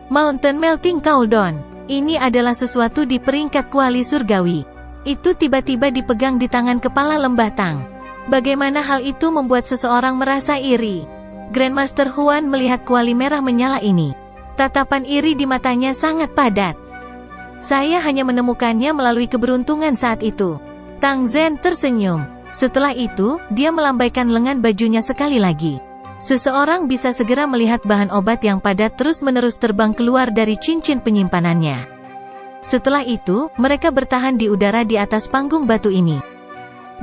Mountain Melting Cauldron. Ini adalah sesuatu di peringkat kuali surgawi. Itu tiba-tiba dipegang di tangan kepala Lembah Tang. Bagaimana hal itu membuat seseorang merasa iri? Grandmaster Huan melihat kuali merah menyala ini. Tatapan iri di matanya sangat padat. Saya hanya menemukannya melalui keberuntungan saat itu. Tang Zhen tersenyum. Setelah itu, dia melambaikan lengan bajunya sekali lagi. Seseorang bisa segera melihat bahan obat yang padat terus-menerus terbang keluar dari cincin penyimpanannya. Setelah itu, mereka bertahan di udara di atas panggung batu ini.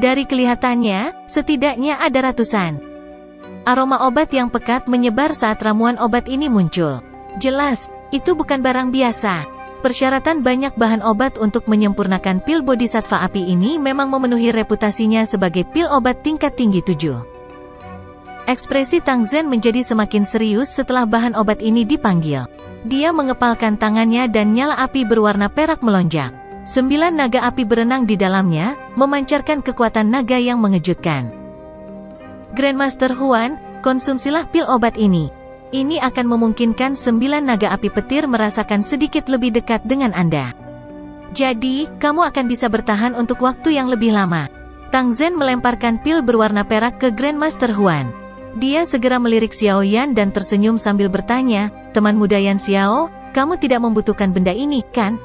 Dari kelihatannya, setidaknya ada ratusan. Aroma obat yang pekat menyebar saat ramuan obat ini muncul. Jelas, itu bukan barang biasa. Persyaratan banyak bahan obat untuk menyempurnakan pil Bodhisattva api ini memang memenuhi reputasinya sebagai pil obat tingkat tinggi 7. Ekspresi Tang Zhen menjadi semakin serius setelah bahan obat ini dipanggil. Dia mengepalkan tangannya dan nyala api berwarna perak melonjak. 9 naga api berenang di dalamnya, memancarkan kekuatan naga yang mengejutkan. Grandmaster Huan, konsumsilah pil obat ini. Ini akan memungkinkan 9 naga api petir merasakan sedikit lebih dekat dengan Anda. Jadi, kamu akan bisa bertahan untuk waktu yang lebih lama. Tang Zhen melemparkan pil berwarna perak ke Grandmaster Huan. Dia segera melirik Xiao Yan dan tersenyum sambil bertanya, "Teman muda Yan Xiao, kamu tidak membutuhkan benda ini, kan?"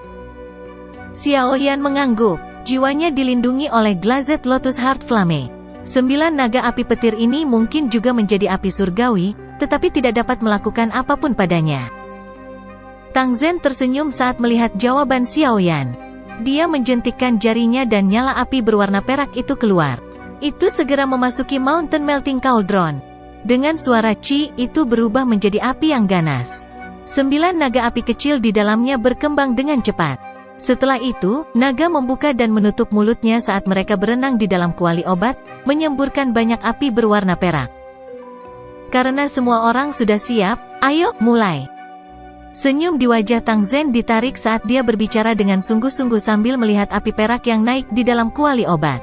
Xiao Yan mengangguk. Jiwanya dilindungi oleh Glazed Lotus Heart Flame. 9 naga api petir ini mungkin juga menjadi api surgawi, tetapi tidak dapat melakukan apapun padanya. Tang Zhen tersenyum saat melihat jawaban Xiao Yan. Dia menjentikkan jarinya dan nyala api berwarna perak itu keluar. Itu segera memasuki Mountain Melting Cauldron. Dengan suara Ci, itu berubah menjadi api yang ganas. 9 naga api kecil di dalamnya berkembang dengan cepat. Setelah itu, naga membuka dan menutup mulutnya saat mereka berenang di dalam kuali obat, menyemburkan banyak api berwarna perak. Karena semua orang sudah siap, ayo, mulai. Senyum di wajah Tang Zhen ditarik saat dia berbicara dengan sungguh-sungguh sambil melihat api perak yang naik di dalam kuali obat.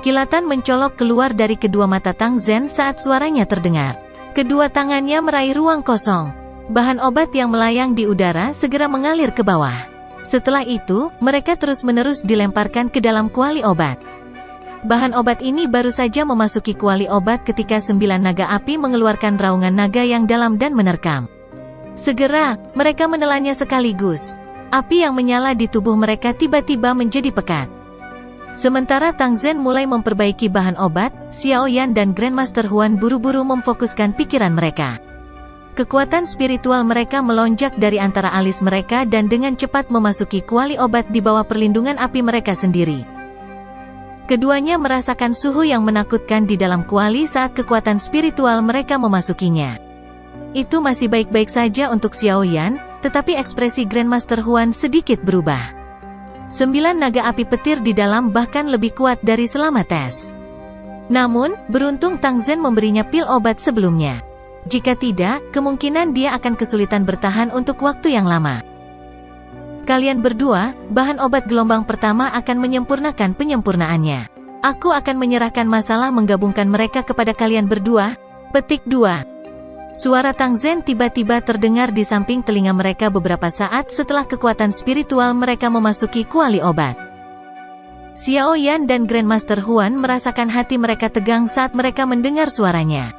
Kilatan mencolok keluar dari kedua mata Tang Zhen saat suaranya terdengar. Kedua tangannya meraih ruang kosong. Bahan obat yang melayang di udara segera mengalir ke bawah. Setelah itu, mereka terus-menerus dilemparkan ke dalam kuali obat. Bahan obat ini baru saja memasuki kuali obat ketika 9 naga api mengeluarkan raungan naga yang dalam dan menerkam. Segera, mereka menelannya sekaligus. Api yang menyala di tubuh mereka tiba-tiba menjadi pekat. Sementara Tang Zhen mulai memperbaiki bahan obat, Xiao Yan dan Grandmaster Huan buru-buru memfokuskan pikiran mereka. Kekuatan spiritual mereka melonjak dari antara alis mereka dan dengan cepat memasuki kuali obat di bawah perlindungan api mereka sendiri. Keduanya merasakan suhu yang menakutkan di dalam kuali saat kekuatan spiritual mereka memasukinya. Itu masih baik-baik saja untuk Xiao Yan, tetapi ekspresi Grandmaster Huan sedikit berubah. 9 naga api petir di dalam bahkan lebih kuat dari selama tes. Namun, beruntung Tang Zhen memberinya pil obat sebelumnya. Jika tidak, kemungkinan dia akan kesulitan bertahan untuk waktu yang lama. Kalian berdua, bahan obat gelombang pertama akan menyempurnakan penyempurnaannya. Aku akan menyerahkan masalah menggabungkan mereka kepada kalian berdua. Petik 2. Suara Tang Zhen tiba-tiba terdengar di samping telinga mereka beberapa saat setelah kekuatan spiritual mereka memasuki kuali obat. Xiao Yan dan Grandmaster Huan merasakan hati mereka tegang saat mereka mendengar suaranya.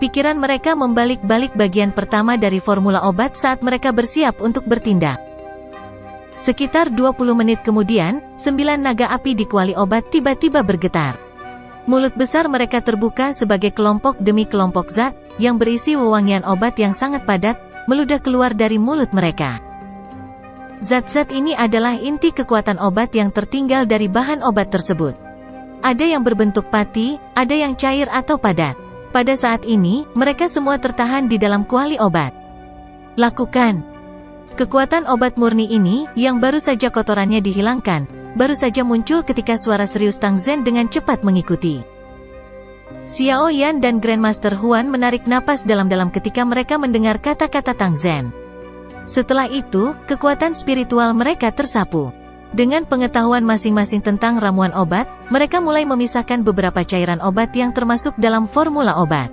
Pikiran mereka membalik-balik bagian pertama dari formula obat saat mereka bersiap untuk bertindak. Sekitar 20 menit kemudian, 9 naga api di kuali obat tiba-tiba bergetar. Mulut besar mereka terbuka sebagai kelompok demi kelompok zat, yang berisi wewangian obat yang sangat padat, meludah keluar dari mulut mereka. Zat-zat ini adalah inti kekuatan obat yang tertinggal dari bahan obat tersebut. Ada yang berbentuk pati, ada yang cair atau padat. Pada saat ini, mereka semua tertahan di dalam kuali obat. Lakukan. Kekuatan obat murni ini, yang baru saja kotorannya dihilangkan, baru saja muncul ketika suara serius Tang Zhen dengan cepat mengikuti. Xiao Yan dan Grandmaster Huan menarik napas dalam-dalam ketika mereka mendengar kata-kata Tang Zhen. Setelah itu, kekuatan spiritual mereka tersapu. Dengan pengetahuan masing-masing tentang ramuan obat, mereka mulai memisahkan beberapa cairan obat yang termasuk dalam formula obat.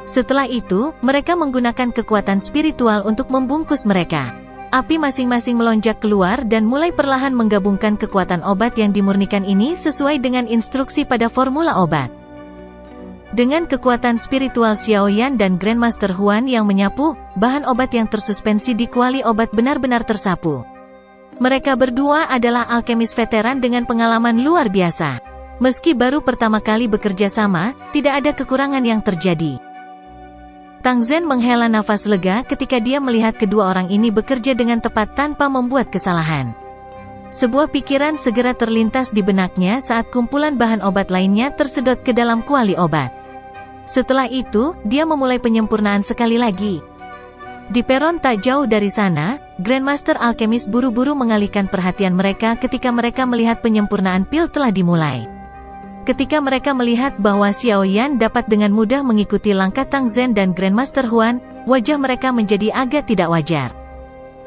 Setelah itu, mereka menggunakan kekuatan spiritual untuk membungkus mereka. Api masing-masing melonjak keluar dan mulai perlahan menggabungkan kekuatan obat yang dimurnikan ini sesuai dengan instruksi pada formula obat. Dengan kekuatan spiritual Xiao Yan dan Grandmaster Huan yang menyapu, bahan obat yang tersuspensi di kuali obat benar-benar tersapu. Mereka berdua adalah alkemis veteran dengan pengalaman luar biasa. Meski baru pertama kali bekerja sama, tidak ada kekurangan yang terjadi. Tang Zhen menghela nafas lega ketika dia melihat kedua orang ini bekerja dengan tepat tanpa membuat kesalahan. Sebuah pikiran segera terlintas di benaknya saat kumpulan bahan obat lainnya tersedot ke dalam kuali obat. Setelah itu, dia memulai penyempurnaan sekali lagi. Di peron tak jauh dari sana, Grandmaster Alkemis buru-buru mengalihkan perhatian mereka ketika mereka melihat penyempurnaan pil telah dimulai. Ketika mereka melihat bahwa Xiao Yan dapat dengan mudah mengikuti langkah Tang Zhen dan Grandmaster Huan, wajah mereka menjadi agak tidak wajar.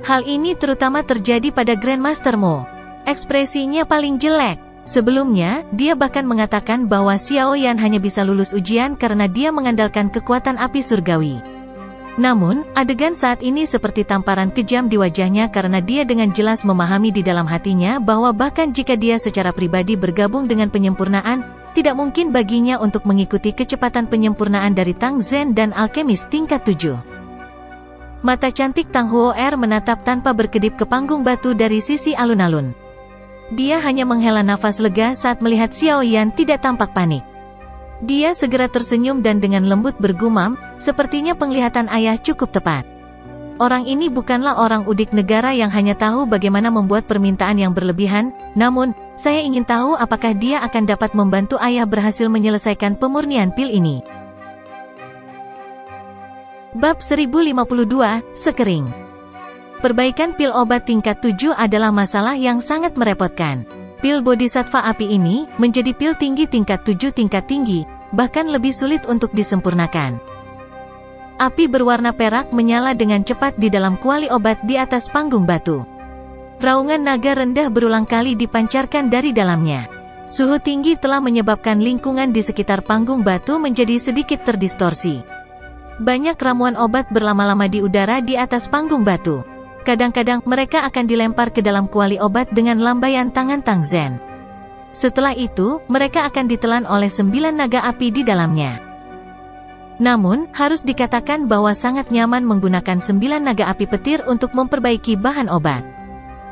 Hal ini terutama terjadi pada Grandmaster Mo. Ekspresinya paling jelek. Sebelumnya, dia bahkan mengatakan bahwa Xiao Yan hanya bisa lulus ujian karena dia mengandalkan kekuatan api surgawi. Namun, adegan saat ini seperti tamparan kejam di wajahnya karena dia dengan jelas memahami di dalam hatinya bahwa bahkan jika dia secara pribadi bergabung dengan penyempurnaan, tidak mungkin baginya untuk mengikuti kecepatan penyempurnaan dari Tang Zhen dan alkemis tingkat 7. Mata cantik Tang Huo'er menatap tanpa berkedip ke panggung batu dari sisi alun-alun. Dia hanya menghela nafas lega saat melihat Xiao Yan tidak tampak panik. Dia segera tersenyum dan dengan lembut bergumam, sepertinya penglihatan ayah cukup tepat. Orang ini bukanlah orang udik negara yang hanya tahu bagaimana membuat permintaan yang berlebihan, namun, saya ingin tahu apakah dia akan dapat membantu ayah berhasil menyelesaikan pemurnian pil ini. Bab 1052, Sekering. Perbaikan pil obat tingkat 7 adalah masalah yang sangat merepotkan. Pil Bodhisattva api ini, menjadi pil tinggi tingkat 7 tingkat tinggi, bahkan lebih sulit untuk disempurnakan. Api berwarna perak menyala dengan cepat di dalam kuali obat di atas panggung batu. Raungan naga rendah berulang kali dipancarkan dari dalamnya. Suhu tinggi telah menyebabkan lingkungan di sekitar panggung batu menjadi sedikit terdistorsi. Banyak ramuan obat berlama-lama di udara di atas panggung batu. Kadang-kadang, mereka akan dilempar ke dalam kuali obat dengan lambaian tangan Tang Zhen. Setelah itu, mereka akan ditelan oleh 9 naga api di dalamnya. Namun, harus dikatakan bahwa sangat nyaman menggunakan 9 naga api petir untuk memperbaiki bahan obat.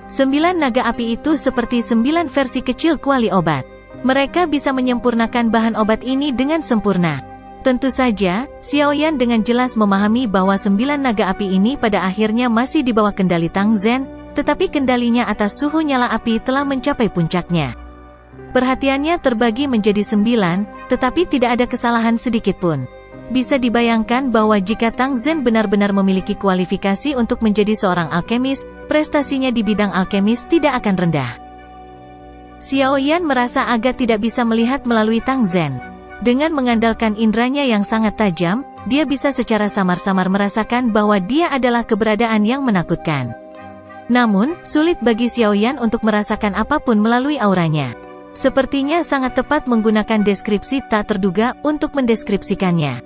9 naga api itu seperti 9 versi kecil kuali obat. Mereka bisa menyempurnakan bahan obat ini dengan sempurna. Tentu saja, Xiaoyan dengan jelas memahami bahwa 9 naga api ini pada akhirnya masih di bawah kendali Tang Zhen, tetapi kendalinya atas suhu nyala api telah mencapai puncaknya. Perhatiannya terbagi menjadi 9, tetapi tidak ada kesalahan sedikit pun. Bisa dibayangkan bahwa jika Tang Zhen benar-benar memiliki kualifikasi untuk menjadi seorang alkemis, prestasinya di bidang alkemis tidak akan rendah. Xiaoyan merasa agak tidak bisa melihat melalui Tang Zhen. Dengan mengandalkan indranya yang sangat tajam, dia bisa secara samar-samar merasakan bahwa dia adalah keberadaan yang menakutkan. Namun, sulit bagi Xiaoyan untuk merasakan apapun melalui auranya. Sepertinya sangat tepat menggunakan deskripsi tak terduga untuk mendeskripsikannya.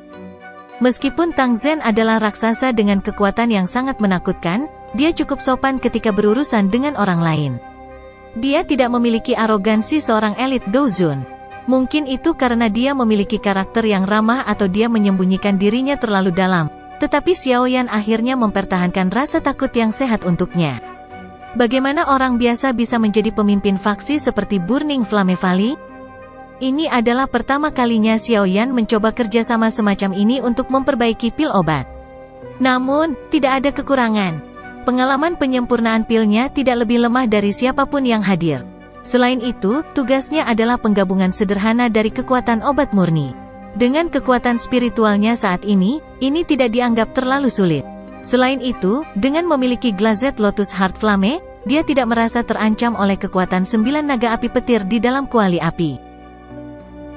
Meskipun Tang Zhen adalah raksasa dengan kekuatan yang sangat menakutkan, dia cukup sopan ketika berurusan dengan orang lain. Dia tidak memiliki arogansi seorang elit Douzun. Mungkin itu karena dia memiliki karakter yang ramah atau dia menyembunyikan dirinya terlalu dalam, tetapi Xiaoyan akhirnya mempertahankan rasa takut yang sehat untuknya. Bagaimana orang biasa bisa menjadi pemimpin faksi seperti Burning Flame Valley? Ini adalah pertama kalinya Xiaoyan mencoba kerjasama semacam ini untuk memperbaiki pil obat. Namun, tidak ada kekurangan. Pengalaman penyempurnaan pilnya tidak lebih lemah dari siapapun yang hadir. Selain itu, tugasnya adalah penggabungan sederhana dari kekuatan obat murni. Dengan kekuatan spiritualnya saat ini tidak dianggap terlalu sulit. Selain itu, dengan memiliki Glazed Lotus Heart Flame, dia tidak merasa terancam oleh kekuatan 9 naga api petir di dalam kuali api.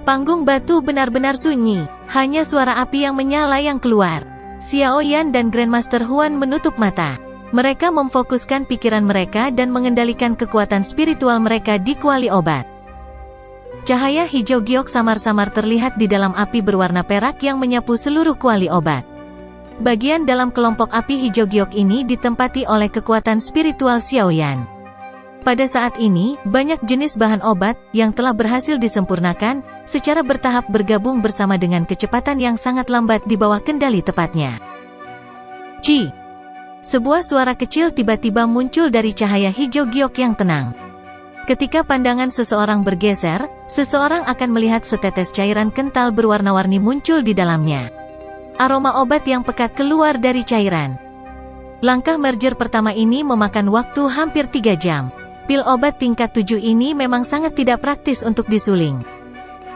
Panggung batu benar-benar sunyi, hanya suara api yang menyala yang keluar. Xiaoyan dan Grandmaster Huan menutup mata. Mereka memfokuskan pikiran mereka dan mengendalikan kekuatan spiritual mereka di kuali obat. Cahaya hijau giok samar-samar terlihat di dalam api berwarna perak yang menyapu seluruh kuali obat. Bagian dalam kelompok api hijau giok ini ditempati oleh kekuatan spiritual Xiaoyan. Pada saat ini, banyak jenis bahan obat yang telah berhasil disempurnakan, secara bertahap bergabung bersama dengan kecepatan yang sangat lambat di bawah kendali tepatnya. Sebuah suara kecil tiba-tiba muncul dari cahaya hijau giok yang tenang. Ketika pandangan seseorang bergeser, seseorang akan melihat setetes cairan kental berwarna-warni muncul di dalamnya. Aroma obat yang pekat keluar dari cairan. Langkah merger pertama ini memakan waktu hampir 3 jam. Pil obat tingkat 7 ini memang sangat tidak praktis untuk disuling.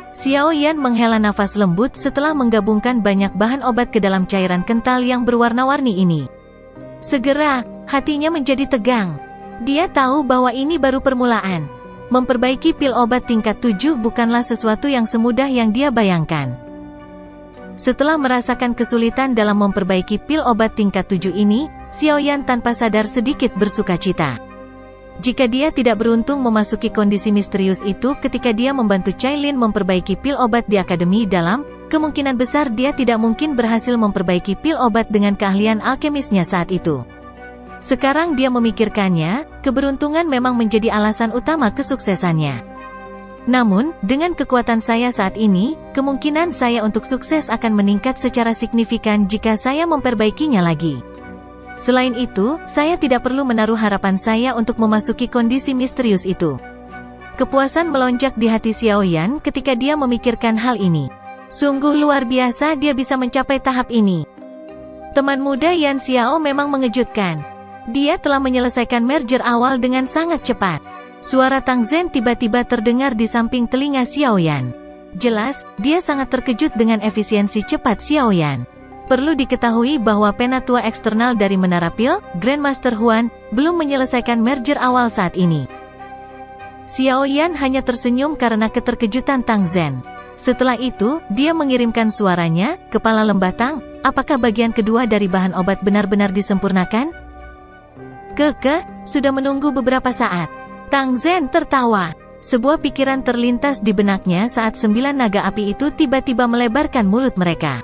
Xiaoyan menghela nafas lembut setelah menggabungkan banyak bahan obat ke dalam cairan kental yang berwarna-warni ini. Segera, hatinya menjadi tegang. Dia tahu bahwa ini baru permulaan. Memperbaiki pil obat tingkat 7 bukanlah sesuatu yang semudah yang dia bayangkan. Setelah merasakan kesulitan dalam memperbaiki pil obat tingkat 7 ini, Xiaoyan tanpa sadar sedikit bersukacita. Jika dia tidak beruntung memasuki kondisi misterius itu ketika dia membantu Cailin memperbaiki pil obat di Akademi Dalam, kemungkinan besar dia tidak mungkin berhasil memperbaiki pil obat dengan keahlian alkemisnya saat itu. Sekarang dia memikirkannya, keberuntungan memang menjadi alasan utama kesuksesannya. Namun, dengan kekuatan saya saat ini, kemungkinan saya untuk sukses akan meningkat secara signifikan jika saya memperbaikinya lagi. Selain itu, saya tidak perlu menaruh harapan saya untuk memasuki kondisi misterius itu. Kepuasan melonjak di hati Xiaoyan ketika dia memikirkan hal ini. Sungguh luar biasa dia bisa mencapai tahap ini. Teman muda Yan Xiao memang mengejutkan. Dia telah menyelesaikan merger awal dengan sangat cepat. Suara Tang Zhen tiba-tiba terdengar di samping telinga Xiaoyan. Jelas, dia sangat terkejut dengan efisiensi cepat Xiaoyan. Perlu diketahui bahwa penatua eksternal dari Menara Pil, Grandmaster Huan, belum menyelesaikan merger awal saat ini. Xiaoyan hanya tersenyum karena keterkejutan Tang Zhen. Setelah itu, dia mengirimkan suaranya, "Kepala Lembah Tang, apakah bagian kedua dari bahan obat benar-benar disempurnakan?" Sudah menunggu beberapa saat. Tang Zhen tertawa. Sebuah pikiran terlintas di benaknya saat 9 naga api itu tiba-tiba melebarkan mulut mereka.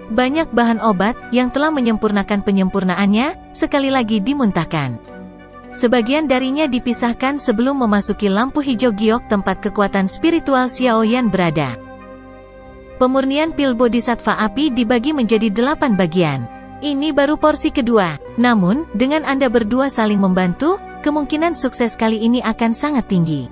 Banyak bahan obat yang telah menyempurnakan penyempurnaannya, sekali lagi dimuntahkan. Sebagian darinya dipisahkan sebelum memasuki lampu hijau giok tempat kekuatan spiritual Xiaoyan berada. Pemurnian pil bodhisattva api dibagi menjadi 8 bagian. Ini baru porsi kedua. Namun, dengan Anda berdua saling membantu, kemungkinan sukses kali ini akan sangat tinggi.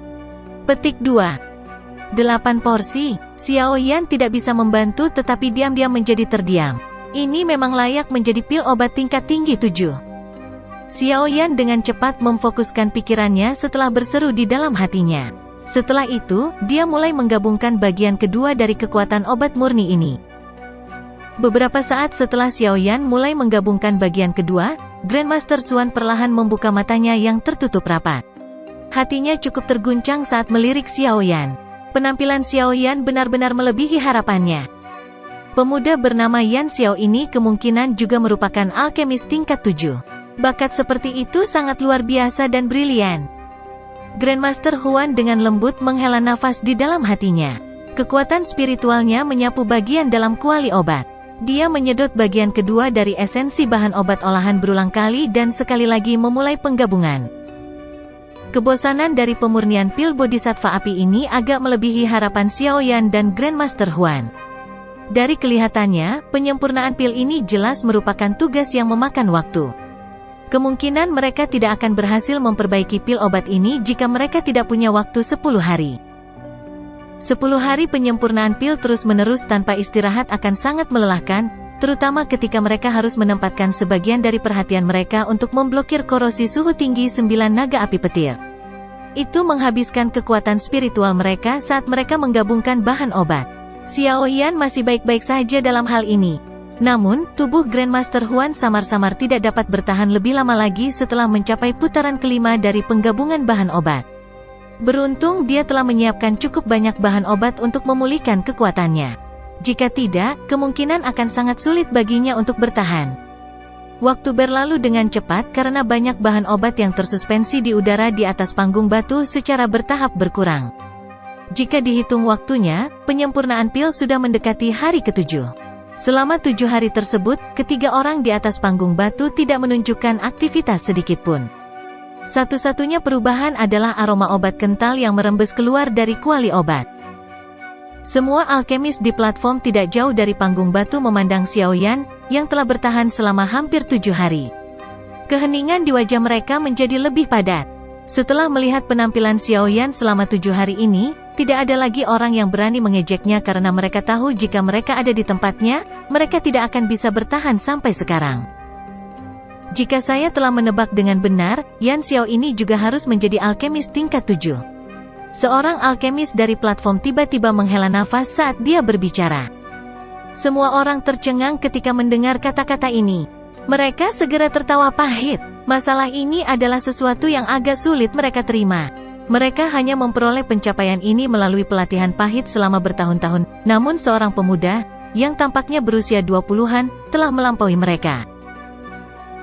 Petik 2. 8 porsi. Xiaoyan tidak bisa membantu tetapi diam-diam menjadi terdiam. Ini memang layak menjadi pil obat tingkat tinggi 7. Xiaoyan dengan cepat memfokuskan pikirannya setelah berseru di dalam hatinya. Setelah itu, dia mulai menggabungkan bagian kedua dari kekuatan obat murni ini. Beberapa saat setelah Xiaoyan mulai menggabungkan bagian kedua, Grandmaster Xuan perlahan membuka matanya yang tertutup rapat. Hatinya cukup terguncang saat melirik Xiaoyan. Penampilan Xiaoyan benar-benar melebihi harapannya. Pemuda bernama Yan Xiao ini kemungkinan juga merupakan alkemis tingkat 7. Bakat seperti itu sangat luar biasa dan brilian. Grandmaster Huan dengan lembut menghela nafas di dalam hatinya. Kekuatan spiritualnya menyapu bagian dalam kuali obat. Dia menyedot bagian kedua dari esensi bahan obat olahan berulang kali dan sekali lagi memulai penggabungan. Kebosanan dari pemurnian pil bodhisattva api ini agak melebihi harapan Xiaoyan dan Grandmaster Huan. Dari kelihatannya, penyempurnaan pil ini jelas merupakan tugas yang memakan waktu. Kemungkinan mereka tidak akan berhasil memperbaiki pil obat ini jika mereka tidak punya waktu 10 hari. 10 hari penyempurnaan pil terus-menerus tanpa istirahat akan sangat melelahkan, terutama ketika mereka harus menempatkan sebagian dari perhatian mereka untuk memblokir korosi suhu tinggi 9 naga api petir. Itu menghabiskan kekuatan spiritual mereka saat mereka menggabungkan bahan obat. Xiaoyan masih baik-baik saja dalam hal ini. Namun, tubuh Grandmaster Huan samar-samar tidak dapat bertahan lebih lama lagi setelah mencapai putaran kelima dari penggabungan bahan obat. Beruntung dia telah menyiapkan cukup banyak bahan obat untuk memulihkan kekuatannya. Jika tidak, kemungkinan akan sangat sulit baginya untuk bertahan. Waktu berlalu dengan cepat karena banyak bahan obat yang tersuspensi di udara di atas panggung batu secara bertahap berkurang. Jika dihitung waktunya, penyempurnaan pil sudah mendekati hari ke-7. Selama 7 hari tersebut, ketiga orang di atas panggung batu tidak menunjukkan aktivitas sedikitpun. Satu-satunya perubahan adalah aroma obat kental yang merembes keluar dari kuali obat. Semua alkemis di platform tidak jauh dari panggung batu memandang Xiaoyan, yang telah bertahan selama hampir 7 hari. Keheningan di wajah mereka menjadi lebih padat. Setelah melihat penampilan Xiaoyan selama 7 hari ini, tidak ada lagi orang yang berani mengejeknya karena mereka tahu jika mereka ada di tempatnya, mereka tidak akan bisa bertahan sampai sekarang. Jika saya telah menebak dengan benar, Yan Xiao ini juga harus menjadi alkemis tingkat 7. Seorang alkemis dari platform tiba-tiba menghela nafas saat dia berbicara. Semua orang tercengang ketika mendengar kata-kata ini. Mereka segera tertawa pahit. Masalah ini adalah sesuatu yang agak sulit mereka terima. Mereka hanya memperoleh pencapaian ini melalui pelatihan pahit selama bertahun-tahun. Namun seorang pemuda, yang tampaknya berusia 20-an, telah melampaui mereka.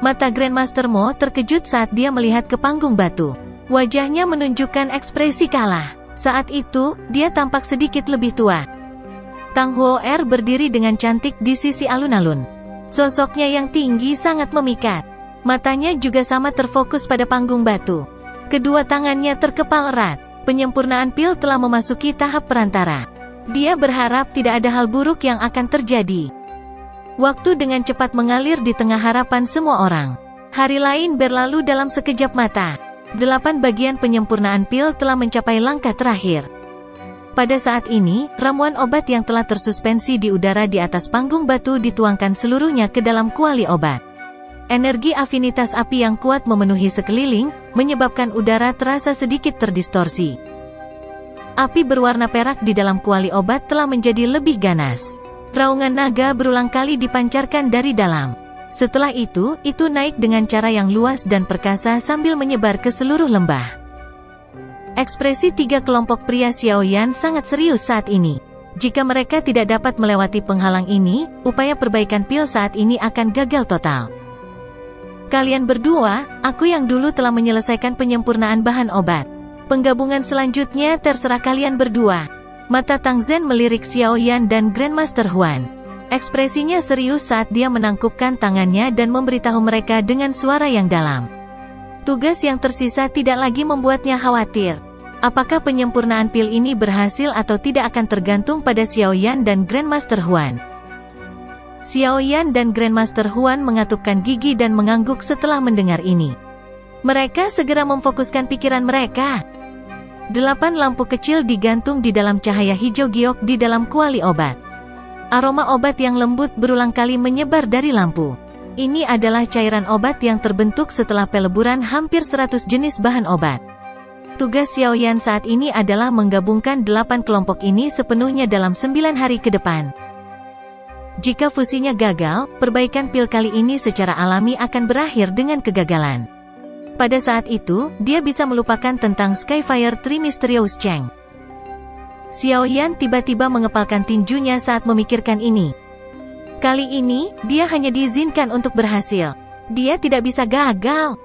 Mata Grandmaster Mo terkejut saat dia melihat ke panggung batu. Wajahnya menunjukkan ekspresi kalah. Saat itu, dia tampak sedikit lebih tua. Tang Huo'er berdiri dengan cantik di sisi alun-alun. Sosoknya yang tinggi sangat memikat. Matanya juga sama terfokus pada panggung batu. Kedua tangannya terkepal erat. Penyempurnaan pil telah memasuki tahap perantara. Dia berharap tidak ada hal buruk yang akan terjadi. Waktu dengan cepat mengalir di tengah harapan semua orang. Hari lain berlalu dalam sekejap mata. 8 bagian penyempurnaan pil telah mencapai langkah terakhir. Pada saat ini, ramuan obat yang telah tersuspensi di udara di atas panggung batu dituangkan seluruhnya ke dalam kuali obat. Energi afinitas api yang kuat memenuhi sekeliling, menyebabkan udara terasa sedikit terdistorsi. Api berwarna perak di dalam kuali obat telah menjadi lebih ganas. Raungan naga berulang kali dipancarkan dari dalam. Setelah itu naik dengan cara yang luas dan perkasa sambil menyebar ke seluruh lembah. Ekspresi 3 kelompok pria Xiaoyan sangat serius saat ini. Jika mereka tidak dapat melewati penghalang ini, upaya perbaikan pil saat ini akan gagal total. Kalian berdua, aku yang dulu telah menyelesaikan penyempurnaan bahan obat. Penggabungan selanjutnya terserah kalian berdua. Mata Tang Zhen melirik Xiaoyan dan Grandmaster Huan. Ekspresinya serius saat dia menangkupkan tangannya dan memberitahu mereka dengan suara yang dalam. Tugas yang tersisa tidak lagi membuatnya khawatir. Apakah penyempurnaan pil ini berhasil atau tidak akan tergantung pada Xiaoyan dan Grandmaster Huan. Xiaoyan dan Grandmaster Huan mengatupkan gigi dan mengangguk setelah mendengar ini. Mereka segera memfokuskan pikiran mereka. 8 lampu kecil digantung di dalam cahaya hijau giok di dalam kuali obat. Aroma obat yang lembut berulang kali menyebar dari lampu. Ini adalah cairan obat yang terbentuk setelah peleburan hampir 100 jenis bahan obat. Tugas Xiaoyan saat ini adalah menggabungkan 8 kelompok ini sepenuhnya dalam 9 hari ke depan. Jika fusinya gagal, perbaikan pil kali ini secara alami akan berakhir dengan kegagalan. Pada saat itu, dia bisa melupakan tentang Skyfire Tree Mysterious Cheng. Xiaoyan tiba-tiba mengepalkan tinjunya saat memikirkan ini. Kali ini, dia hanya diizinkan untuk berhasil. Dia tidak bisa gagal.